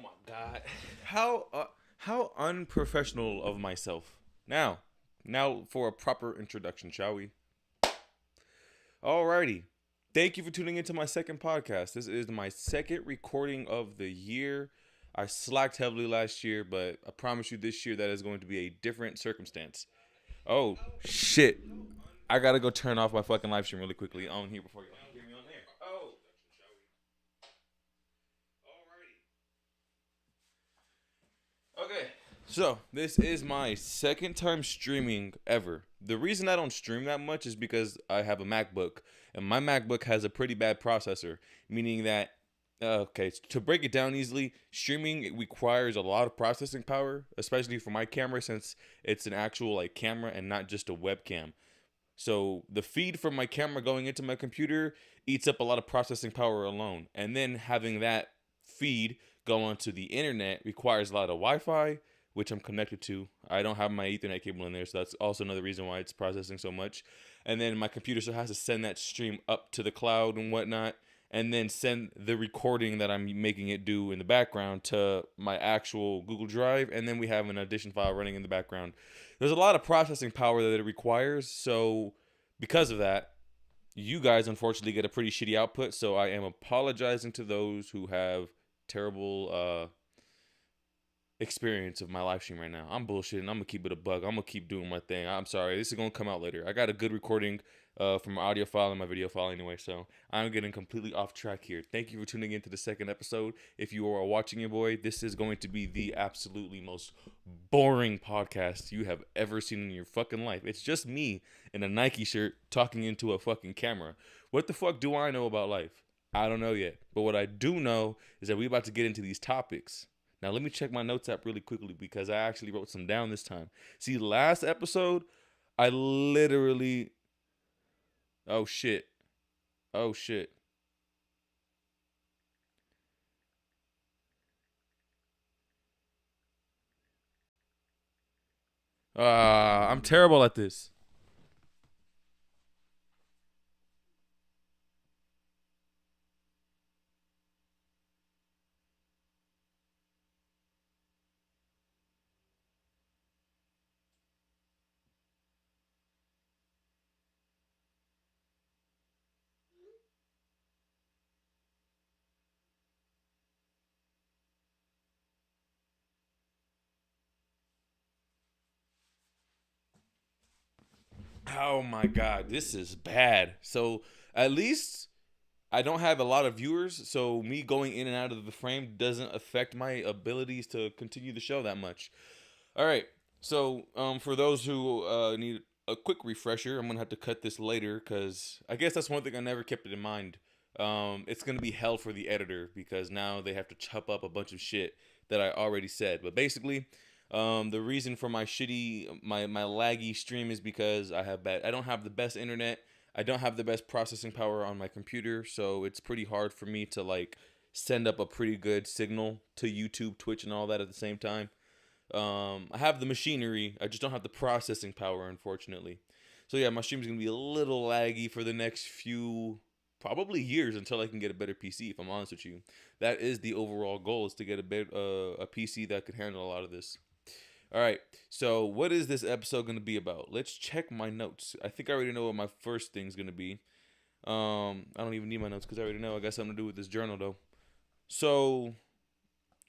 my god. How unprofessional of myself. Now for a proper introduction, shall we? Alrighty. Thank you for tuning into my second podcast. This is my second recording of the year. I slacked heavily last year, but I promise you this year that is going to be a different circumstance. Oh shit. I gotta go turn off my fucking live stream really quickly on here before you hear me on there. Oh. Okay. So, this is my second time streaming ever. The reason I don't stream that much is because I have a MacBook, and my MacBook has a pretty bad processor, meaning that, okay, to break it down easily, streaming it requires a lot of processing power, especially for my camera since it's an actual like camera and not just a webcam. So, the feed from my camera going into my computer eats up a lot of processing power alone, and then having that feed go onto the internet requires a lot of Wi-Fi, which I'm connected to. I don't have my Ethernet cable in there, so that's also another reason why it's processing so much. And then my computer still has to send that stream up to the cloud and whatnot, and then send the recording that I'm making it do in the background to my actual Google Drive, and then we have an addition file running in the background. There's a lot of processing power that it requires, so because of that, you guys unfortunately get a pretty shitty output, so I am apologizing to those who have terrible experience of my live stream right now. I'm bullshitting. I'm gonna keep it a bug. I'm gonna keep doing my thing. I'm sorry. This is gonna come out later. I got a good recording from my audio file and my video file anyway, so I'm getting completely off track here. Thank you for tuning in to the second episode. If you are watching it, boy, this is going to be the absolutely most boring podcast you have ever seen in your fucking life. It's just me in a Nike shirt talking into a fucking camera. What the fuck do I know about life? I don't know yet. But what I do know is that we're about to get into these topics. Now, let me check my notes app really quickly because I actually wrote some down this time. See, last episode, I literally. Oh, shit. Oh, shit. I'm terrible at this. Oh, my God. This is bad. So, at least I don't have a lot of viewers, so me going in and out of the frame doesn't affect my abilities to continue the show that much. All right. So, for those who need a quick refresher, I'm gonna have to cut this later because I guess that's one thing I never kept it in mind. It's gonna be hell for the editor because now they have to chop up a bunch of shit that I already said. But basically, the reason for my shitty, my laggy stream is because I don't have the best internet. I don't have the best processing power on my computer, so it's pretty hard for me to like send up a pretty good signal to YouTube, Twitch, and all that at the same time. I have the machinery. I just don't have the processing power, unfortunately. So yeah, my stream's gonna be a little laggy for the next few, probably years until I can get a better PC. If I'm honest with you, that is the overall goal: is to get a PC that could handle a lot of this. All right. So what is this episode gonna be about? Let's check my notes. I think I already know what my first thing's gonna be. I don't even need my notes because I already know. I got something to do with this journal though. So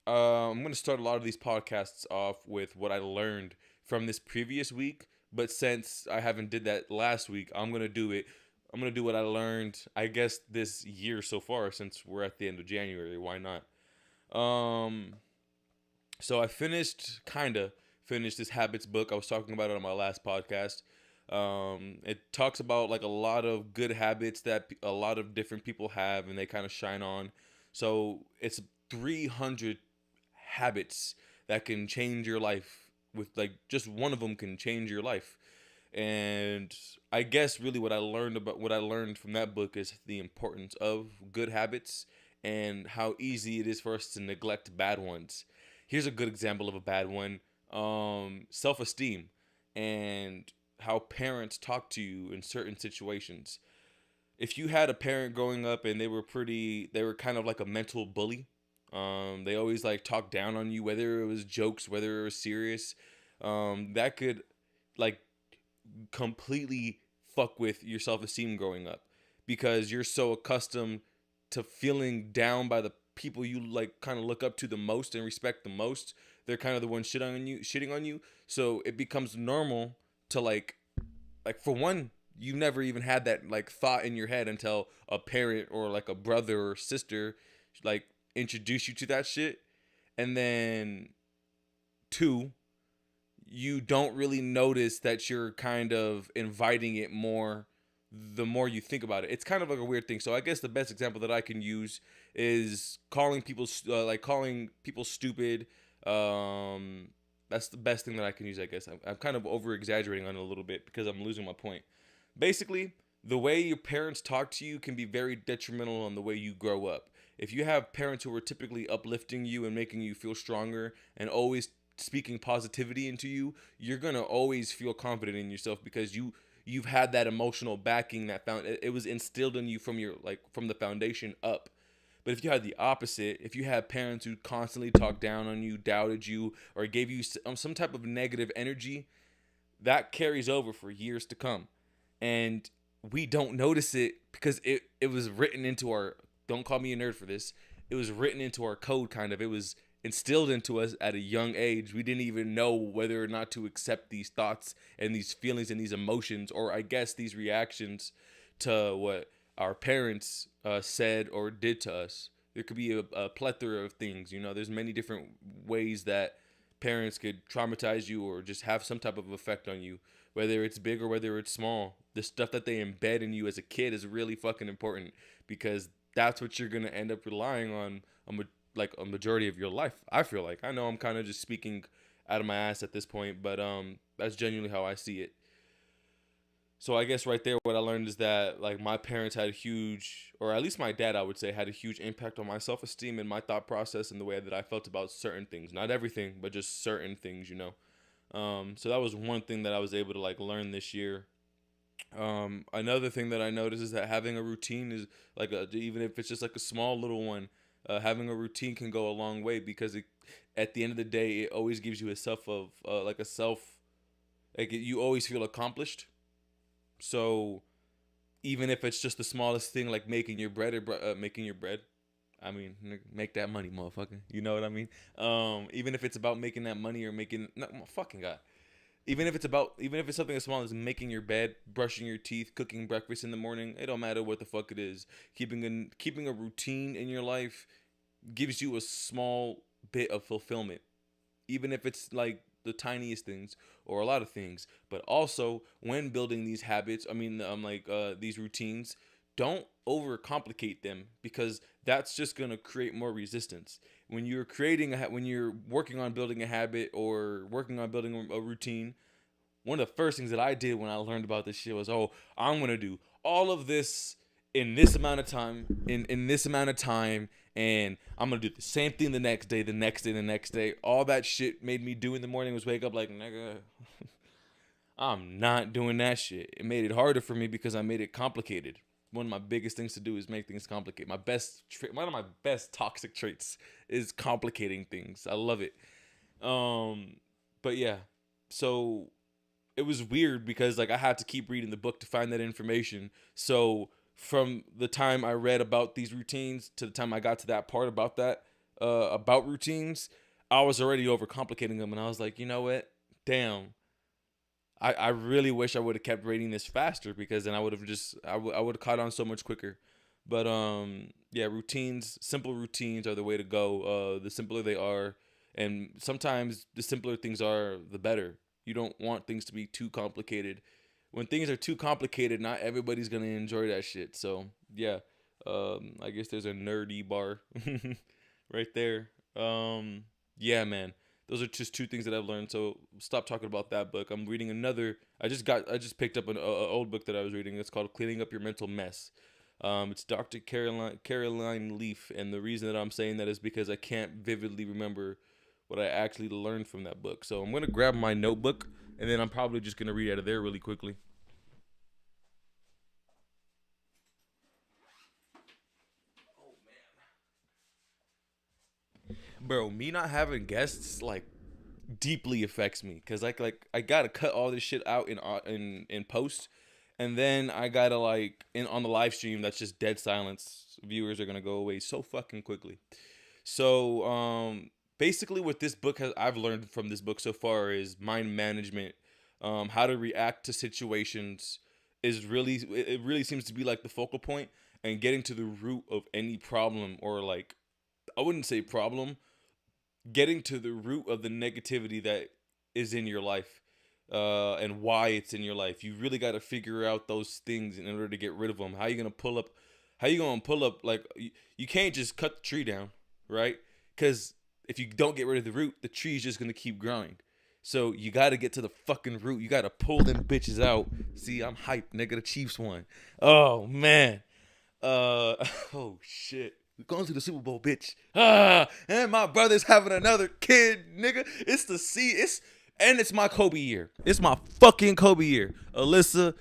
I'm going to start a lot of these podcasts off with what I learned from this previous week. But since I haven't did that last week, I'm going to do it. I'm going to do what I learned, I guess, this year so far since we're at the end of January. Why not? Um, so I kind of finished this habits book. I was talking about it on my last podcast. It talks about like a lot of good habits that a lot of different people have and they kind of shine on. So it's 300 habits that can change your life with like just one of them can change your life. And I guess really what I learned from that book is the importance of good habits and how easy it is for us to neglect bad ones. Here's a good example of a bad one. Self-esteem and how parents talk to you in certain situations. If you had a parent growing up and they were kind of like a mental bully, They always like talk down on you, whether it was jokes, whether it was serious. That could like completely fuck with your self-esteem growing up because you're so accustomed to feeling down by the people you like kind of look up to the most and respect the most. They're kind of the ones shitting on you. So it becomes normal to like for one, you never even had that like thought in your head until a parent or like a brother or sister like introduce you to that shit. And then two, you don't really notice that you're kind of inviting it more the more you think about it. It's kind of like a weird thing. So I guess the best example that I can use is calling people stupid. Um, that's the best thing that I can use, I guess. I'm kind of over exaggerating on it a little bit because I'm losing my point. Basically, the way your parents talk to you can be very detrimental on the way you grow up. If you have parents who are typically uplifting you and making you feel stronger and always speaking positivity into you, you're gonna always feel confident in yourself because you've had that emotional backing that found it was instilled in you from your like from the foundation up. But if you had the opposite, if you had parents who constantly talked down on you, doubted you, or gave you some type of negative energy, that carries over for years to come. And we don't notice it because it was written into our, don't call me a nerd for this, it was written into our code kind of. It was instilled into us at a young age. We didn't even know whether or not to accept these thoughts and these feelings and these emotions, or I guess these reactions to what our parents said or did to us. There could be a plethora of things. You know, there's many different ways that parents could traumatize you or just have some type of effect on you, whether it's big or whether it's small. The stuff that they embed in you as a kid is really fucking important because that's what you're gonna end up relying on like a majority of your life. I feel like I know I'm kind of just speaking out of my ass at this point, but that's genuinely how I see it. So I guess right there, what I learned is that like my parents had a huge, or at least my dad, I would say, had a huge impact on my self-esteem and my thought process and the way that I felt about certain things. Not everything, but just certain things, you know. So that was one thing that I was able to like learn this year. Another thing that I noticed is that having a routine is like even if it's just like a small little one, having a routine can go a long way because at the end of the day, it always gives you a self of like a self, like you always feel accomplished. So even if it's just the smallest thing like making your bread or making your bread, I mean, make that money, motherfucker. You know what I mean? Even if it's about making that money or making no fucking god. Even if it's something as small as making your bed, brushing your teeth, cooking breakfast in the morning, it don't matter what the fuck it is. Keeping a routine in your life gives you a small bit of fulfillment, even if it's like the tiniest things or a lot of things. But also, when building these habits, I mean, these routines, don't overcomplicate them because that's just gonna create more resistance. When you're when you're working on building a habit or working on building a routine, one of the first things that I did when I learned about this shit was, oh, I'm gonna do all of this in this amount of time, in this amount of time, and I'm gonna do the same thing the next day, the next day, the next day. All that shit made me do in the morning was wake up like, nigga, I'm not doing that shit. It made it harder for me because I made it complicated. One of my biggest things to do is make things complicated. One of my best toxic traits is complicating things. I love it. But yeah, so it was weird because like I had to keep reading the book to find that information. So from the time I read about these routines to the time I got to that part about that about routines, I was already overcomplicating them, and I was like, you know what? Damn. I really wish I would have kept reading this faster because then I would have I would have caught on so much quicker. But yeah, simple routines are the way to go. The simpler they are, and sometimes the simpler things are, the better. You don't want things to be too complicated. When things are too complicated, not everybody's gonna enjoy that shit. So yeah, I guess there's a nerdy bar right there. Yeah, man. Those are just two things that I've learned. So stop talking about that book. I'm reading another. I just picked up an old book that I was reading. It's called Cleaning Up Your Mental Mess. It's Dr. Caroline Leaf, and the reason that I'm saying that is because I can't vividly remember what I actually learned from that book. So I'm gonna grab my notebook, and then I'm probably just gonna read out of there really quickly. Oh man. Bro, me not having guests like deeply affects me because like I gotta cut all this shit out in post, and then I gotta like in on the live stream that's just dead silence. Viewers are gonna go away so fucking quickly. So basically, what this book has I've learned from this book so far is mind management, how to react to situations is really it really seems to be like the focal point, and getting to the root of any problem or like I wouldn't say problem, getting to the root of the negativity that is in your life, and why it's in your life. You really got to figure out those things in order to get rid of them. How you gonna pull up? How you gonna pull up? Like you can't just cut the tree down, right? Because if you don't get rid of the root, the tree is just gonna keep growing. So you got to get to the fucking root. You got to pull them bitches out. See, I'm hyped, nigga. The Chiefs won. Oh man. Oh shit. We're going to the Super Bowl, bitch. And my brother's having another kid, nigga. It's the it's my Kobe year. It's my fucking Kobe year. Alyssa,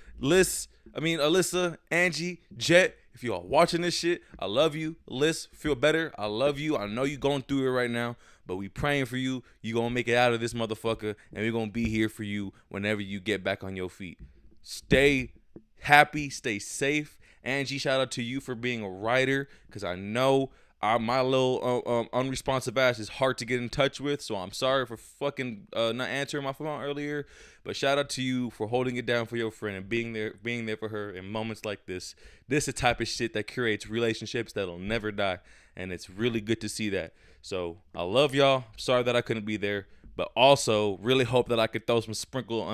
Angie, Jet. If you are watching this shit, I love you. Liz, feel better. I love you. I know you going through it right now, but we praying for you. You gonna make it out of this motherfucker, and we're gonna be here for you whenever you get back on your feet. Stay happy, stay safe. Angie, shout out to you for being a writer, because I know my little unresponsive ass is hard to get in touch with, so I'm sorry for fucking not answering my phone earlier. But shout out to you for holding it down for your friend and being there for her in moments like this. This is the type of shit that creates relationships that'll never die, and it's really good to see that. So I love y'all. Sorry that I couldn't be there, but also really hope that I could throw some sprinkle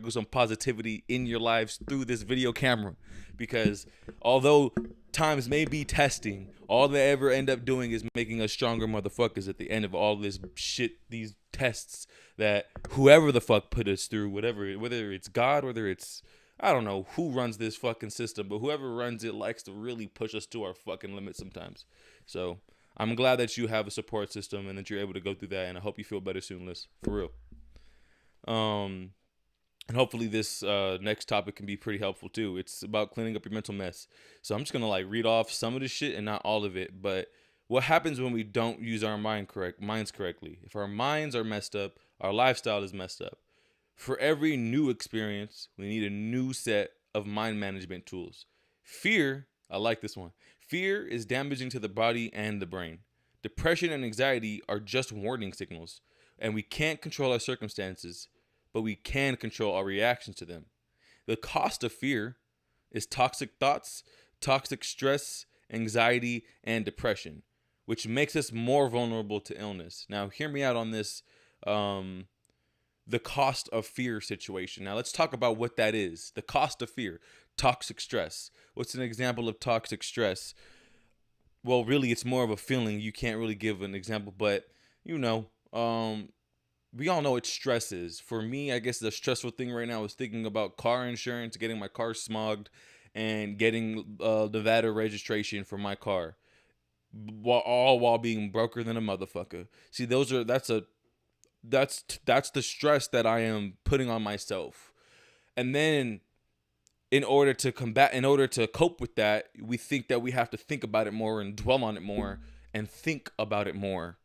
some positivity in your lives through this video camera, because although times may be testing, all they ever end up doing is making us stronger motherfuckers at the end of all this shit, these tests that whoever the fuck put us through, whether it's God, whether it's, I don't know who runs this fucking system, but whoever runs it likes to really push us to our fucking limits sometimes. So I'm glad that you have a support system and that you're able to go through that, and I hope you feel better soon, Liz. For real. And hopefully this next topic can be pretty helpful too. It's about cleaning up your mental mess. So I'm just gonna like read off some of the shit and not all of it. But what happens when we don't use our minds correctly? If our minds are messed up, our lifestyle is messed up. For every new experience, we need a new set of mind management tools. Fear, I like this one. Fear is damaging to the body and the brain. Depression and anxiety are just warning signals, and we can't control our circumstances, but we can control our reactions to them. The cost of fear is toxic thoughts, toxic stress, anxiety, and depression, which makes us more vulnerable to illness. Now, hear me out on this, the cost of fear situation. Now, let's talk about what that is. The cost of fear, toxic stress. What's an example of toxic stress? Well, really, it's more of a feeling. You can't really give an example, but, we all know what stress is. For me, I guess the stressful thing right now is thinking about car insurance, getting my car smogged, and getting the Nevada registration for my car, all while being broker than a motherfucker. See, that's the stress that I am putting on myself. And then in order to cope with that, we think that we have to think about it more and dwell on it more and think about it more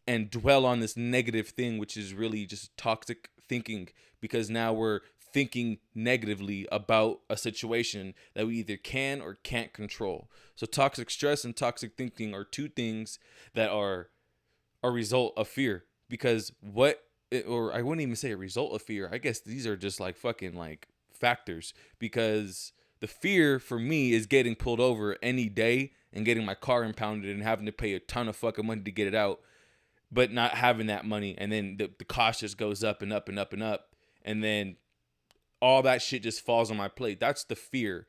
and dwell on this negative thing, which is really just toxic thinking, because now we're thinking negatively about a situation that we either can or can't control. So toxic stress and toxic thinking are two things that are a result of fear, because or I wouldn't even say a result of fear. I guess these are just like fucking like factors, because the fear for me is getting pulled over any day and getting my car impounded and having to pay a ton of fucking money to get it out, but not having that money, and then the cost just goes up and up and up and up, and then all that shit just falls on my plate. That's the fear.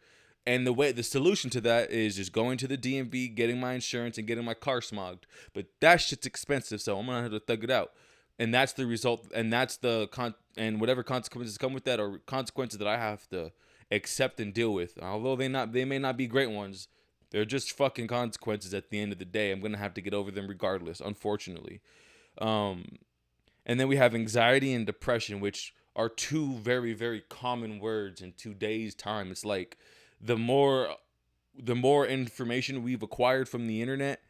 And the solution to that is just going to the DMV, getting my insurance, and getting my car smogged. But that shit's expensive, so I'm gonna have to thug it out. And that's the result, and that's and whatever consequences come with that are consequences that I have to accept and deal with. Although they may not be great ones, they're just fucking consequences at the end of the day. I'm gonna have to get over them regardless, unfortunately. And then we have anxiety and depression, which are two very, very common words in today's time. It's like the more information we've acquired from the internet,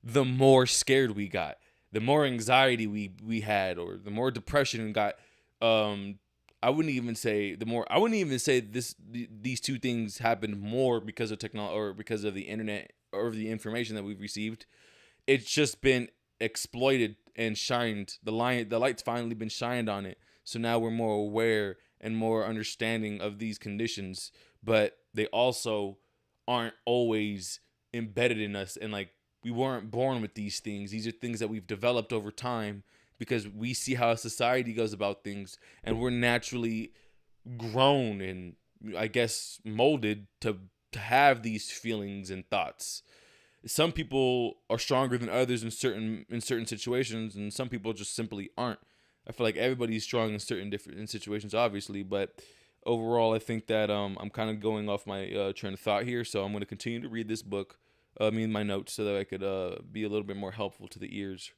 the more scared we got. the more anxiety we had, or the more depression we got. I wouldn't even say these two things happened more because of technology or because of the internet or the information that we've received. It's just been exploited and shined. The light's finally been shined on it. So now we're more aware and more understanding of these conditions, but they also aren't always embedded in us, and like we weren't born with these things. These are things that we've developed over time because we see how society goes about things, and we're naturally grown and I guess molded to have these feelings and thoughts. Some people are stronger than others in certain situations, and some people just simply aren't. I feel like everybody's strong in different situations, obviously, but overall, I think that I'm kind of going off my train of thought here, so I'm going to continue to read this book, my notes, so that I could be a little bit more helpful to the ears.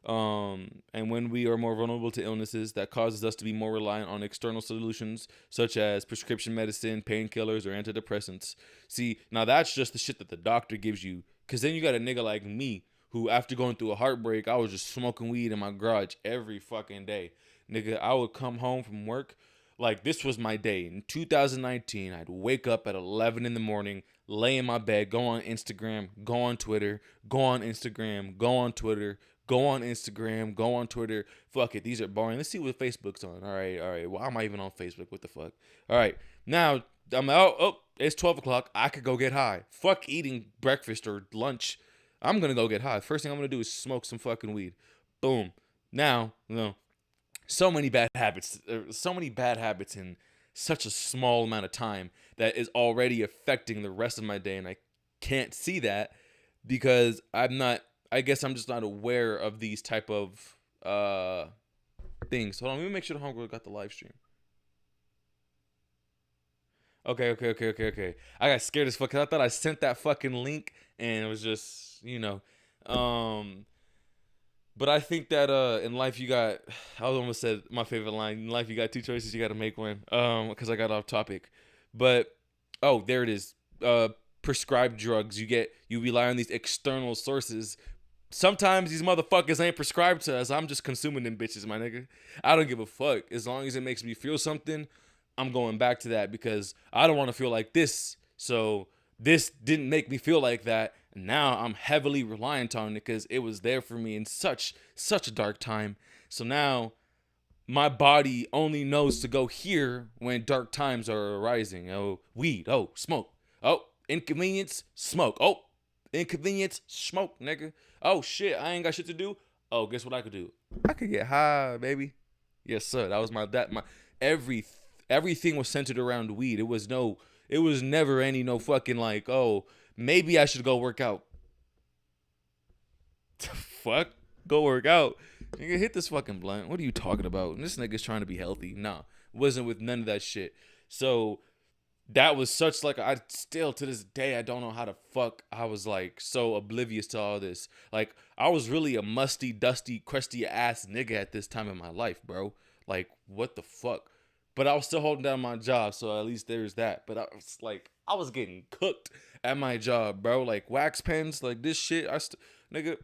And when we are more vulnerable to illnesses, that causes us to be more reliant on external solutions, such as prescription medicine, painkillers, or antidepressants. See, now that's just the shit that the doctor gives you, because then you got a nigga like me, who after going through a heartbreak, I was just smoking weed in my garage every fucking day. Nigga, I would come home from work, like this was my day. In 2019, I'd wake up at 11 in the morning, lay in my bed, go on Instagram, go on Twitter, go on Instagram, go on Twitter, go on Instagram, go on Twitter. Fuck it, these are boring. Let's see what Facebook's on. All right. Why am I even on Facebook? What the fuck? All right, now I'm out. Oh, it's 12 o'clock. I could go get high. Fuck eating breakfast or lunch. I'm gonna go get high. First thing I'm gonna do is smoke some fucking weed. Boom. Now, so many bad habits. So many bad habits in such a small amount of time that is already affecting the rest of my day, and I can't see that because I guess I'm just not aware of these type of things. Hold on, let me make sure the homegirl got the live stream. Okay. I got scared as fuck because I thought I sent that fucking link and it was just, but I think that in life you got, I almost said my favorite line, in life you got two choices, you got to make one, because I got off topic. But, oh, there it is. Prescribed drugs. You rely on these external sources. Sometimes these motherfuckers ain't prescribed to us. I'm just consuming them bitches, my nigga. I don't give a fuck. As long as it makes me feel something, I'm going back to that because I don't want to feel like this. So this didn't make me feel like that. And now I'm heavily reliant on it because it was there for me in such a dark time. So now my body only knows to go here when dark times are arising. Oh, weed. Oh, smoke. Oh, inconvenience. Smoke. Oh, inconvenience. Smoke, nigga. Oh, shit. I ain't got shit to do. Oh, guess what I could do? I could get high, baby. Yes, sir. That was my everything was centered around weed. It was never any fucking like, oh, maybe I should go work out. Fuck, go work out. Nigga, hit this fucking blunt. What are you talking about? This nigga's trying to be healthy. Nah, wasn't with none of that shit. So that was such like, I still to this day, I don't know how the fuck I was like so oblivious to all this. Like I was really a musty, dusty, crusty ass nigga at this time in my life, bro. Like what the fuck? But I was still holding down my job, so at least there's that. But I was getting cooked at my job, bro. Like wax pens, like this shit. Nigga.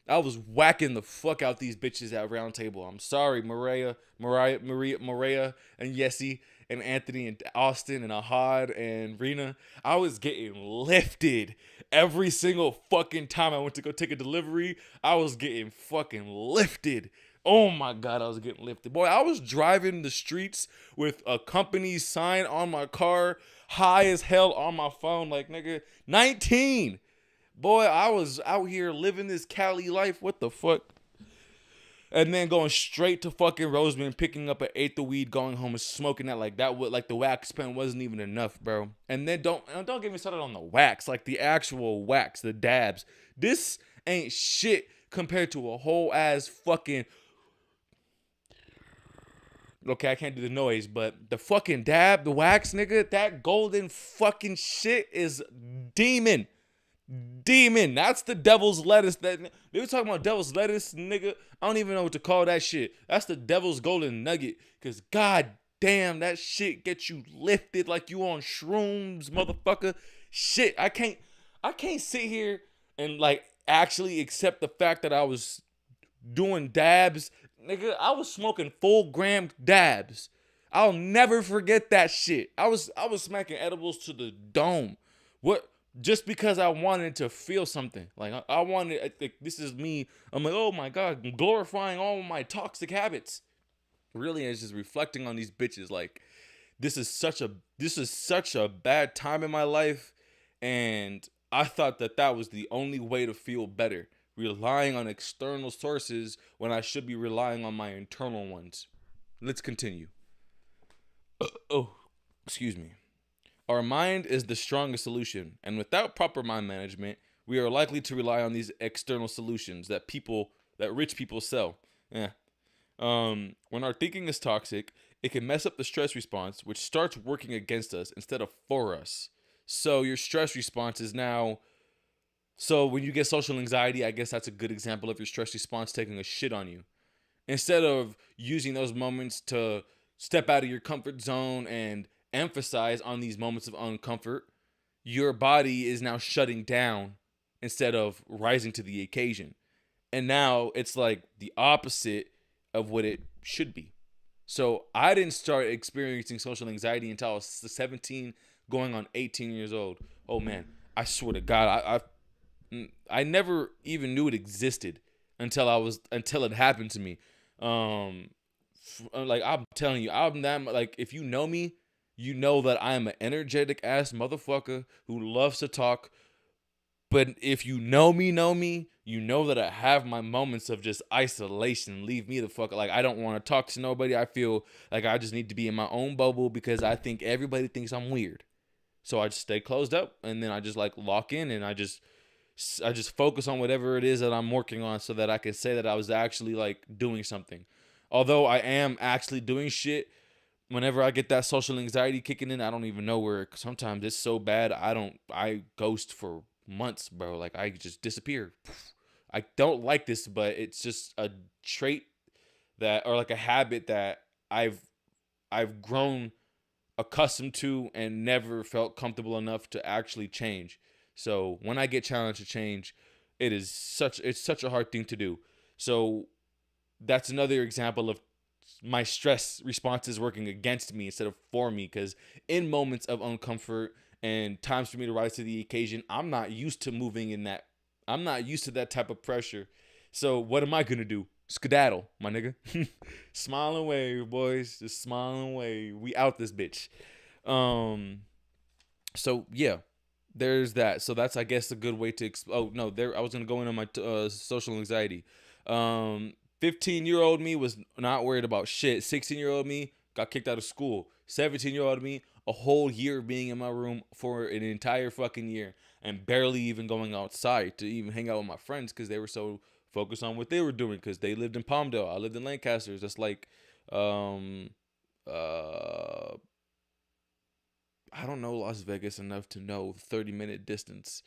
I was whacking the fuck out these bitches at Round Table. I'm sorry, Maria, and Yessie, and Anthony, and Austin, and Ahad, and Rena. I was getting lifted every single fucking time I went to go take a delivery. I was getting fucking lifted. Oh my God, I was getting lifted. Boy, I was driving the streets with a company sign on my car, high as hell on my phone, like nigga, 19. Boy, I was out here living this Cali life. What the fuck? And then going straight to fucking Roseman, picking up an eighth of weed, going home and smoking that like that. Like the wax pen wasn't even enough, bro. And then don't get me started on the wax, like the actual wax, the dabs. This ain't shit compared to a whole ass fucking. Okay, I can't do the noise, but the fucking dab, the wax, nigga, that golden fucking shit is demon. That's the devil's lettuce. That they were talking about devil's lettuce, nigga. I don't even know what to call that shit. That's the devil's golden nugget. Cause god damn, that shit gets you lifted like you on shrooms, motherfucker. Shit, I can't. I can't sit here and like actually accept the fact that I was doing dabs. Nigga, I was smoking full gram dabs. I'll never forget that shit. I was smacking edibles to the dome. What? Just because I wanted to feel something. Like I wanted. I think this is me. I'm like, oh my god, I'm glorifying all of my toxic habits. Really, it's just reflecting on these bitches. Like this is such a bad time in my life, and I thought that that was the only way to feel better. Relying on external sources when I should be relying on my internal ones. Let's continue. Oh, excuse me. Our mind is the strongest solution, and without proper mind management, we are likely to rely on these external solutions that rich people sell. Yeah. When our thinking is toxic, it can mess up the stress response, which starts working against us instead of for us. So your stress response is now. So when you get social anxiety, I guess that's a good example of your stress response taking a shit on you. Instead of using those moments to step out of your comfort zone and emphasize on these moments of uncomfort, your body is now shutting down instead of rising to the occasion. And now it's like the opposite of what it should be. So I didn't start experiencing social anxiety until I was 17, going on 18 years old. Oh man, I swear to God, I never even knew it existed until it happened to me. Like I'm telling you, I'm that like if you know me, you know that I am an energetic ass motherfucker who loves to talk. But if you know me, you know that I have my moments of just isolation. Leave me the fuck. Like I don't want to talk to nobody. I feel like I just need to be in my own bubble because I think everybody thinks I'm weird. So I just stay closed up and then I just like lock in and I just focus on whatever it is that I'm working on so that I can say that I was actually like doing something. Although I am actually doing shit, whenever I get that social anxiety kicking in, I don't even know where. Sometimes it's so bad, I ghost for months, bro. Like I just disappear. I don't like this, but it's just a trait that, or like a habit that I've grown accustomed to and never felt comfortable enough to actually change. So when I get challenged to change, it's such a hard thing to do. So that's another example of my stress responses working against me instead of for me. Because in moments of uncomfort and times for me to rise to the occasion, I'm not used to moving in that. I'm not used to that type of pressure. So what am I gonna do? Skedaddle, my nigga. Smile and wave, boys. Just smile and wave. We out this bitch. So yeah, there's that. So that's, I guess, a good way to. Oh no, there. I was gonna go into my social anxiety. 15-year-old me was not worried about shit. 16-year-old me got kicked out of school. 17-year-old me, a whole year being in my room for an entire fucking year and barely even going outside to even hang out with my friends because they were so focused on what they were doing because they lived in Palmdale. I lived in Lancaster. It's just like, I don't know Las Vegas enough to know 30-minute distance.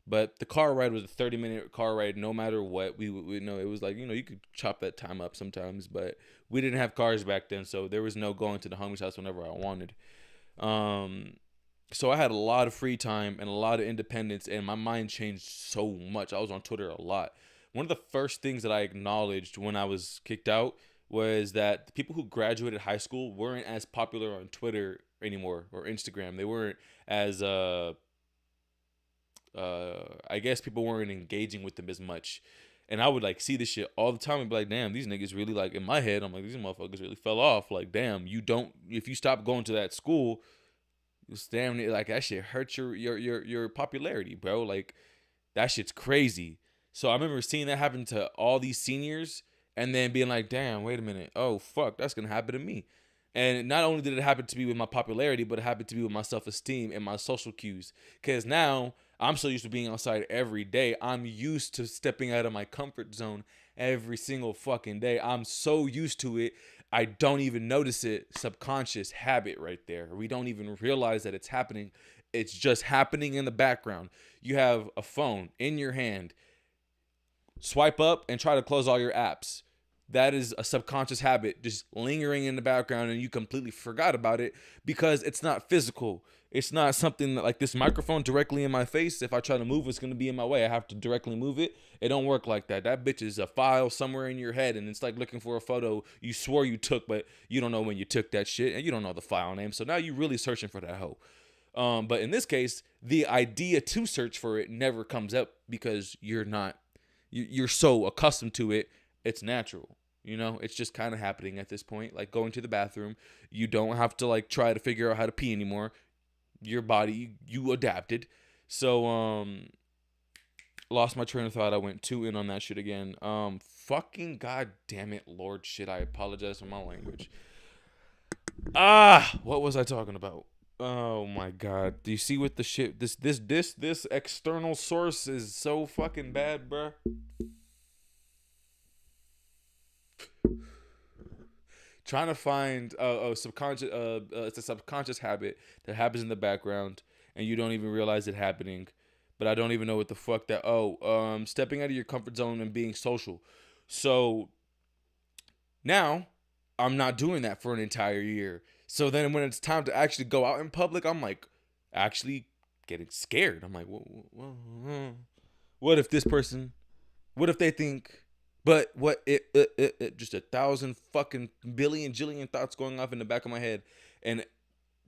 But the car ride was a 30-minute car ride no matter what. We know it was like, you could chop that time up sometimes, but we didn't have cars back then, so there was no going to the homie's house whenever I wanted. So I had a lot of free time and a lot of independence, and my mind changed so much. I was on Twitter a lot. One of the first things that I acknowledged when I was kicked out was that the people who graduated high school weren't as popular on Twitter anymore or Instagram. They weren't as I guess people weren't engaging with them as much. And I would like see this shit all the time and be like, damn, these niggas really, like, in my head, I'm like, these motherfuckers really fell off. Like, damn, if you stop going to that school, it's damn near like that shit hurts your popularity, bro. Like, that shit's crazy. So I remember seeing that happen to all these seniors and then being like, damn, wait a minute. Oh, fuck, that's gonna happen to me. And not only did it happen to me with my popularity, but it happened to me with my self-esteem and my social cues. Because now I'm so used to being outside every day. I'm used to stepping out of my comfort zone every single fucking day. I'm so used to it. I don't even notice it. Subconscious habit right there. We don't even realize that it's happening. It's just happening in the background. You have a phone in your hand. Swipe up and try to close all your apps. that is a subconscious habit just lingering in the background, and you completely forgot about it because it's not physical. It's not something that, like this microphone directly in my face. If I try to move, it's gonna be in my way. I have to directly move it. It don't work like that. That bitch is a file somewhere in your head, and it's like looking for a photo you swore you took, but you don't know when you took that shit, and you don't know the file name. So now you really searching for that hoe. But in this case, the idea to search for it never comes up because you're so accustomed to it. It's natural. It's just kind of happening at this point. Like going to the bathroom, you don't have to like try to figure out how to pee anymore. Your body, you adapted. So lost my train of thought. I went too in on that shit again. Fucking god damn it, Lord shit. I apologize for my language. What was I talking about? Oh my god. Do you see what the shit this external source is so fucking bad, bruh? Trying to find a subconscious it's a subconscious habit that happens in the background and you don't even realize it happening. But I don't even know what the fuck that stepping out of your comfort zone and being social. So now I'm not doing that for an entire year. So then when it's time to actually go out in public, I'm like actually getting scared. I'm like, what if this person, what if they think, but what it just 1,000 fucking billion jillion thoughts going off in the back of my head, and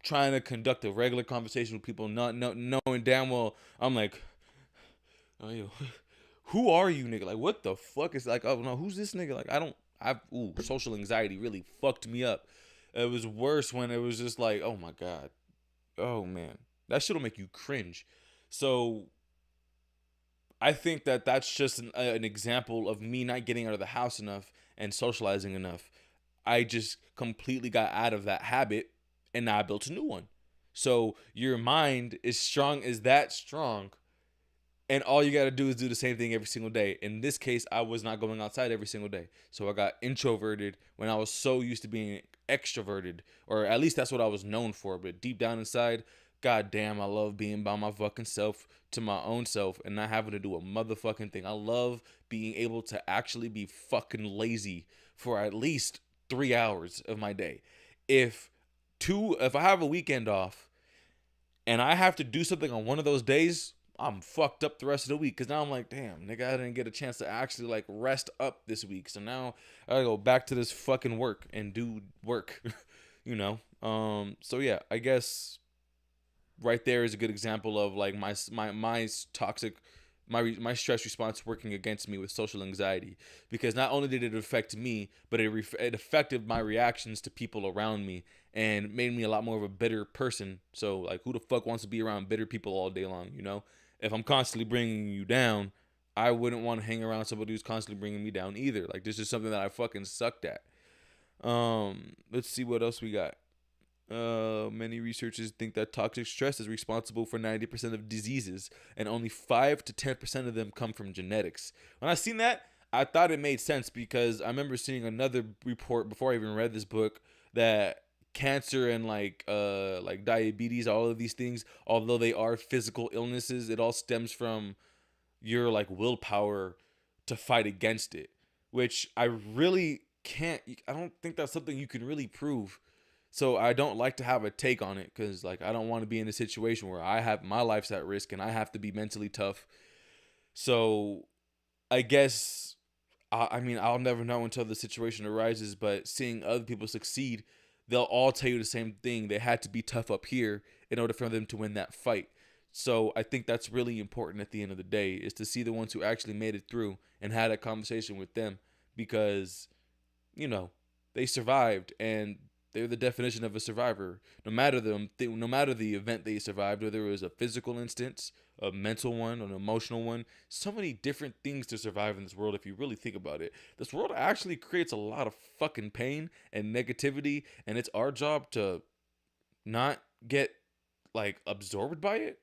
trying to conduct a regular conversation with people, not knowing damn well I'm like, oh yo, who are you, nigga? Like what the fuck is like? Oh no, who's this nigga? Like social anxiety really fucked me up. It was worse when it was just like, oh my god, oh man, that shit'll make you cringe. So I think that that's just an example of me not getting out of the house enough and socializing enough. I just completely got out of that habit and now I built a new one. So your mind is that strong, and all you got to do is do the same thing every single day. In this case, I was not going outside every single day. So I got introverted when I was so used to being extroverted, or at least that's what I was known for. But deep down inside, god damn, I love being by my fucking self, to my own self, and not having to do a motherfucking thing. I love being able to actually be fucking lazy for at least 3 hours of my day. If I have a weekend off and I have to do something on one of those days, I'm fucked up the rest of the week. Because now I'm like, damn, nigga, I didn't get a chance to actually like rest up this week. So now I gotta go back to this fucking work and do work, So yeah, I guess right there is a good example of like my toxic, my stress response working against me with social anxiety, because not only did it affect me, but it affected my reactions to people around me and made me a lot more of a bitter person. So like, who the fuck wants to be around bitter people all day long? If I'm constantly bringing you down, I wouldn't want to hang around somebody who's constantly bringing me down either. Like, this is something that I fucking sucked at. Let's see what else we got. Many researchers think that toxic stress is responsible for 90% of diseases, and only 5 to 10% of them come from genetics. When I seen that, I thought it made sense, because I remember seeing another report before I even read this book that cancer and like diabetes, all of these things, although they are physical illnesses, it all stems from your like willpower to fight against it, which I don't think that's something you can really prove. So I don't like to have a take on it, because like I don't want to be in a situation where my life's at risk and I have to be mentally tough. So I guess I'll never know until the situation arises, but seeing other people succeed, they'll all tell you the same thing. They had to be tough up here in order for them to win that fight. So I think that's really important at the end of the day, is to see the ones who actually made it through and had a conversation with them, because they survived, and they're the definition of a survivor. No matter the event they survived, whether it was a physical instance, a mental one, an emotional one, so many different things to survive in this world. If you really think about it, this world actually creates a lot of fucking pain and negativity, and it's our job to not get like absorbed by it.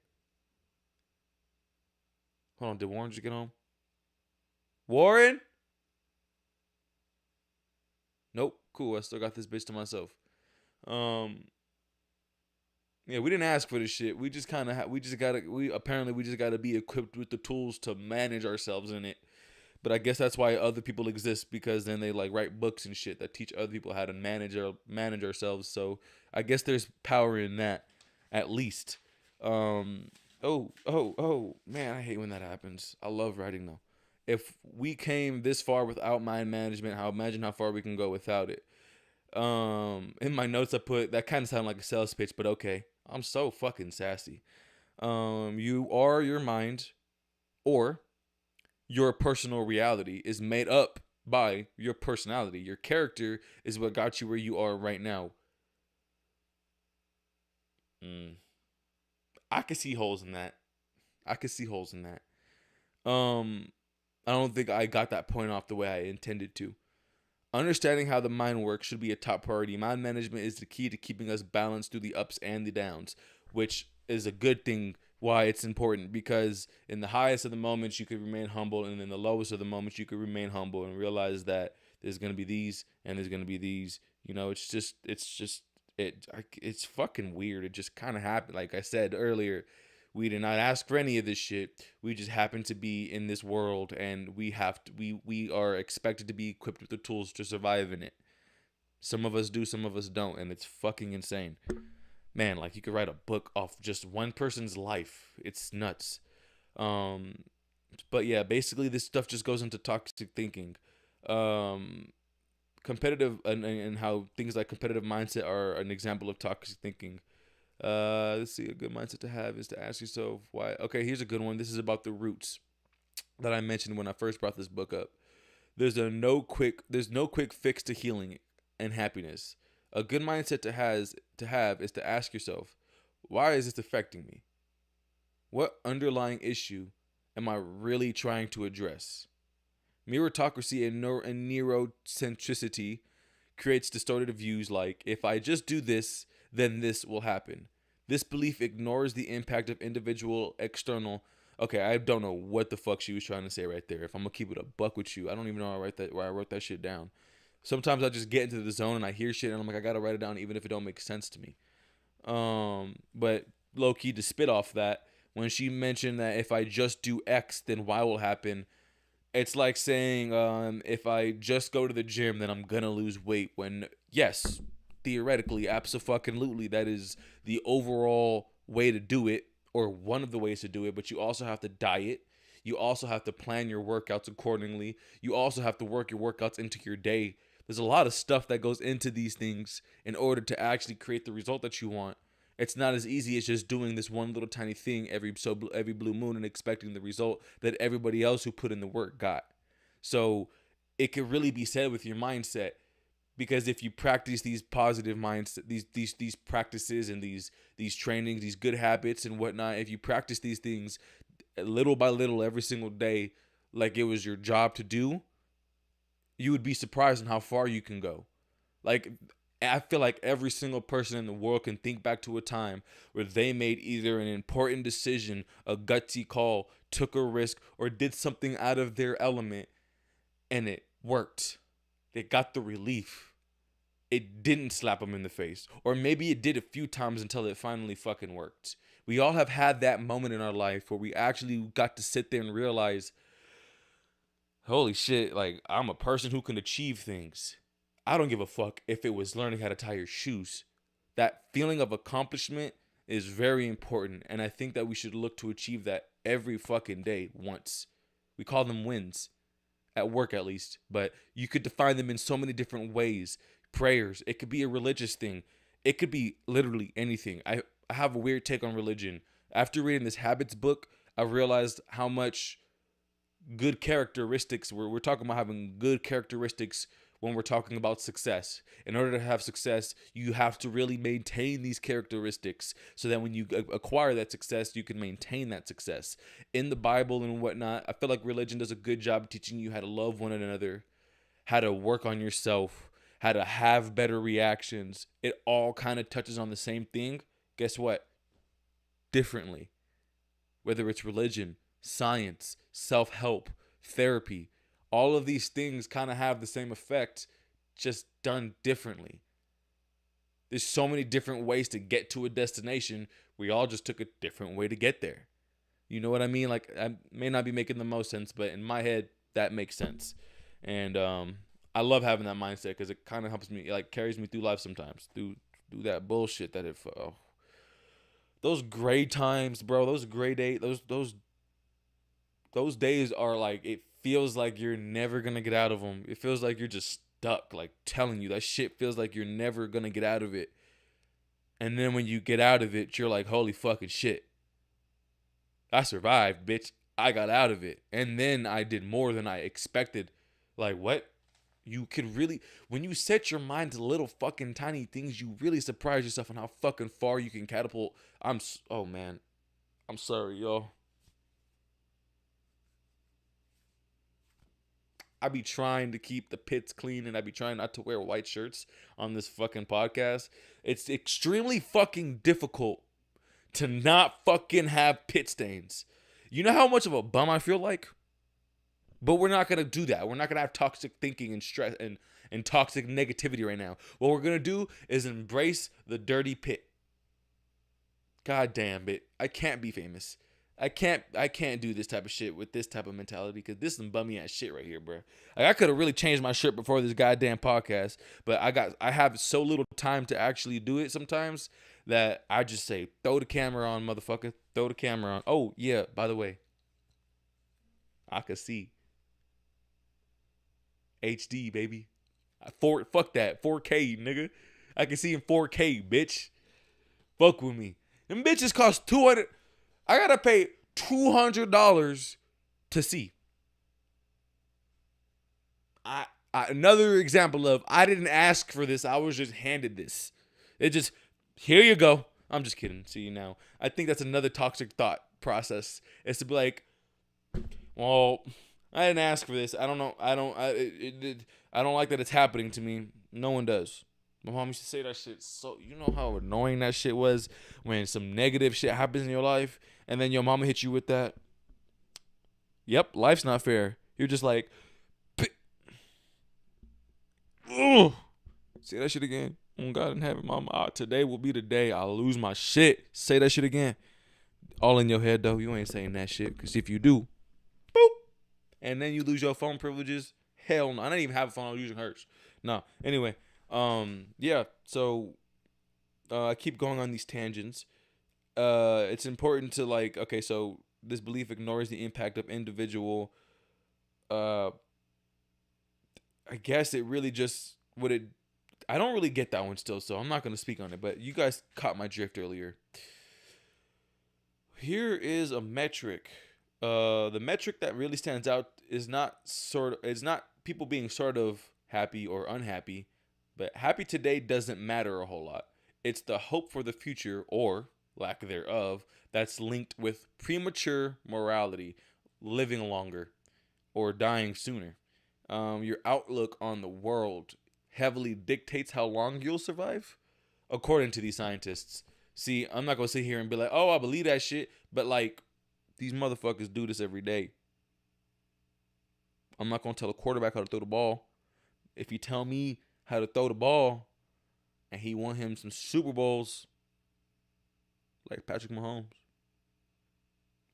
Hold on, did Warren just get home? Warren? Nope. Cool. I still got this bitch to myself. Yeah, we didn't ask for this shit. We just kind of we just gotta be equipped with the tools to manage ourselves in it. But I guess that's why other people exist, because then they like write books and shit that teach other people how to manage ourselves. So I guess there's power in that, at least. Um, oh, man, I hate when that happens. I love writing though. If we came this far without mind management, imagine how far we can go without it. In my notes I put that kind of sounded like a sales pitch, but okay. I'm so fucking sassy. You are your mind, or your personal reality is made up by your personality. Your character is what got you where you are right now. I could see holes in that. I could see holes in that. I don't think I got that point off the way I intended to. Understanding how the mind works should be a top priority. Mind management is the key to keeping us balanced through the ups and the downs, which is a good thing. Why it's important, because in the highest of the moments you could remain humble, and in the lowest of the moments you could remain humble and realize that there's going to be these and there's going to be these. You know, it's fucking weird. It just kind of happened. Like I said earlier, we did not ask for any of this shit. We just happen to be in this world, and we are expected to be equipped with the tools to survive in it. Some of us do, some of us don't, and it's fucking insane. Man, like, you could write a book off just one person's life. It's nuts. But yeah, basically this stuff just goes into toxic thinking. Competitive and how things like competitive mindset are an example of toxic thinking. Let's see, a good mindset to have is to ask yourself why. Okay, here's a good one. This is about the roots that I mentioned when I first brought this book up. There's no quick fix to healing and happiness. A good mindset to have is to ask yourself, why is this affecting me? What underlying issue am I really trying to address? Meritocracy and neurocentricity creates distorted views like, if I just do this, then this will happen. This belief ignores the impact of individual external. Okay, I don't know what the fuck she was trying to say right there. If I'm gonna keep it a buck with you, I don't even know where I wrote that shit down. Sometimes I just get into the zone and I hear shit and I'm like, I gotta write it down even if it don't make sense to me. But low key, to spit off that, when she mentioned that if I just do X, then Y will happen, it's like saying, if I just go to the gym, then I'm gonna lose weight. When, yes, theoretically, absolutely, that is the overall way to do it, or one of the ways to do it. But you also have to diet. You also have to plan your workouts accordingly. You also have to work your workouts into your day. There's a lot of stuff that goes into these things in order to actually create the result that you want. It's not as easy as just doing this one little tiny thing every blue moon and expecting the result that everybody else who put in the work got. So it could really be said with your mindset, because if you practice these positive mindset, these practices and these trainings, these good habits and whatnot, if you practice these things little by little every single day, like it was your job to do, you would be surprised on how far you can go. Like, I feel like every single person in the world can think back to a time where they made either an important decision, a gutsy call, took a risk, or did something out of their element, and it worked. They got the relief. It didn't slap them in the face. Or maybe it did a few times until it finally fucking worked. We all have had that moment in our life where we actually got to sit there and realize, holy shit, like, I'm a person who can achieve things. I don't give a fuck if it was learning how to tie your shoes. That feeling of accomplishment is very important, and I think that we should look to achieve that every fucking day once. We call them wins, at work at least, but you could define them in so many different ways. Prayers, it could be a religious thing. It could be literally anything. I have a weird take on religion. After reading this habits book, I realized how much good characteristics, we're talking about having good characteristics when we're talking about success. In order to have success, you have to really maintain these characteristics so that when you acquire that success, you can maintain that success. In the Bible and whatnot, I feel like religion does a good job teaching you how to love one another, how to work on yourself, how to have better reactions. It all kind of touches on the same thing. Guess what? Differently. Whether it's religion, science, self-help, therapy, all of these things kind of have the same effect, just done differently. There's so many different ways to get to a destination. We all just took a different way to get there. You know what I mean? Like, I may not be making the most sense, but in my head, that makes sense. And I love having that mindset because it kind of helps me, like carries me through life sometimes, through that bullshit that those gray times, bro, those gray days, those days are like, it feels like you're never gonna get out of them. It feels like you're just stuck, like telling you that shit feels like you're never gonna get out of it. And then when you get out of it, you're like, holy fucking shit, I survived, bitch. I got out of it. And then I did more than I expected. Like, what? You could really, when you set your mind to little fucking tiny things, you really surprise yourself on how fucking far you can catapult. Oh man, I'm sorry, y'all. I be trying to keep the pits clean and I be trying not to wear white shirts on this fucking podcast. It's extremely fucking difficult to not fucking have pit stains. You know how much of a bum I feel like? But we're not going to do that. We're not going to have toxic thinking and stress and toxic negativity right now. What we're going to do is embrace the dirty pit. God damn it. I can't be famous. I can't do this type of shit with this type of mentality because this is some bummy ass shit right here, bro. Like, I could have really changed my shirt before this goddamn podcast, but I have so little time to actually do it sometimes that I just say, throw the camera on, motherfucker. Throw the camera on. Oh, yeah, by the way, I could see. HD, baby. Fuck that. 4K, nigga. I can see in 4K, bitch. Fuck with me. Them bitches cost $200. I gotta pay $200 to see. Another example of I didn't ask for this. I was just handed this. It just, here you go. I'm just kidding. See, now I think that's another toxic thought process. Is to be like, well, I didn't ask for this. I don't know. I don't like that it's happening to me. No one does. My mom used to say that shit. So you know how annoying that shit was when some negative shit happens in your life, and then your mama hits you with that. Yep, life's not fair. You're just like, ugh. Say that shit again. Oh God in heaven, mama. Today will be the day I lose my shit. Say that shit again. All in your head though. You ain't saying that shit, because if you do, boop, and then you lose your phone privileges. Hell no. I didn't even have a phone. I was using hers. No. Anyway, yeah. So I keep going on these tangents. It's important to like. Okay, so this belief ignores the impact of individual. I guess it really just what it. I don't really get that one still, so I'm not gonna speak on it. But you guys caught my drift earlier. Here is a metric. The metric that really stands out is not people being sort of happy or unhappy, but happy today doesn't matter a whole lot. It's the hope for the future, or lack thereof, that's linked with premature morality, living longer, or dying sooner. Your outlook on the world heavily dictates how long you'll survive, according to these scientists. See, I'm not going to sit here and be like, oh, I believe that shit, but like, these motherfuckers do this every day. I'm not going to tell a quarterback how to throw the ball. If you tell me how to throw the ball and he won him some Super Bowls, like Patrick Mahomes.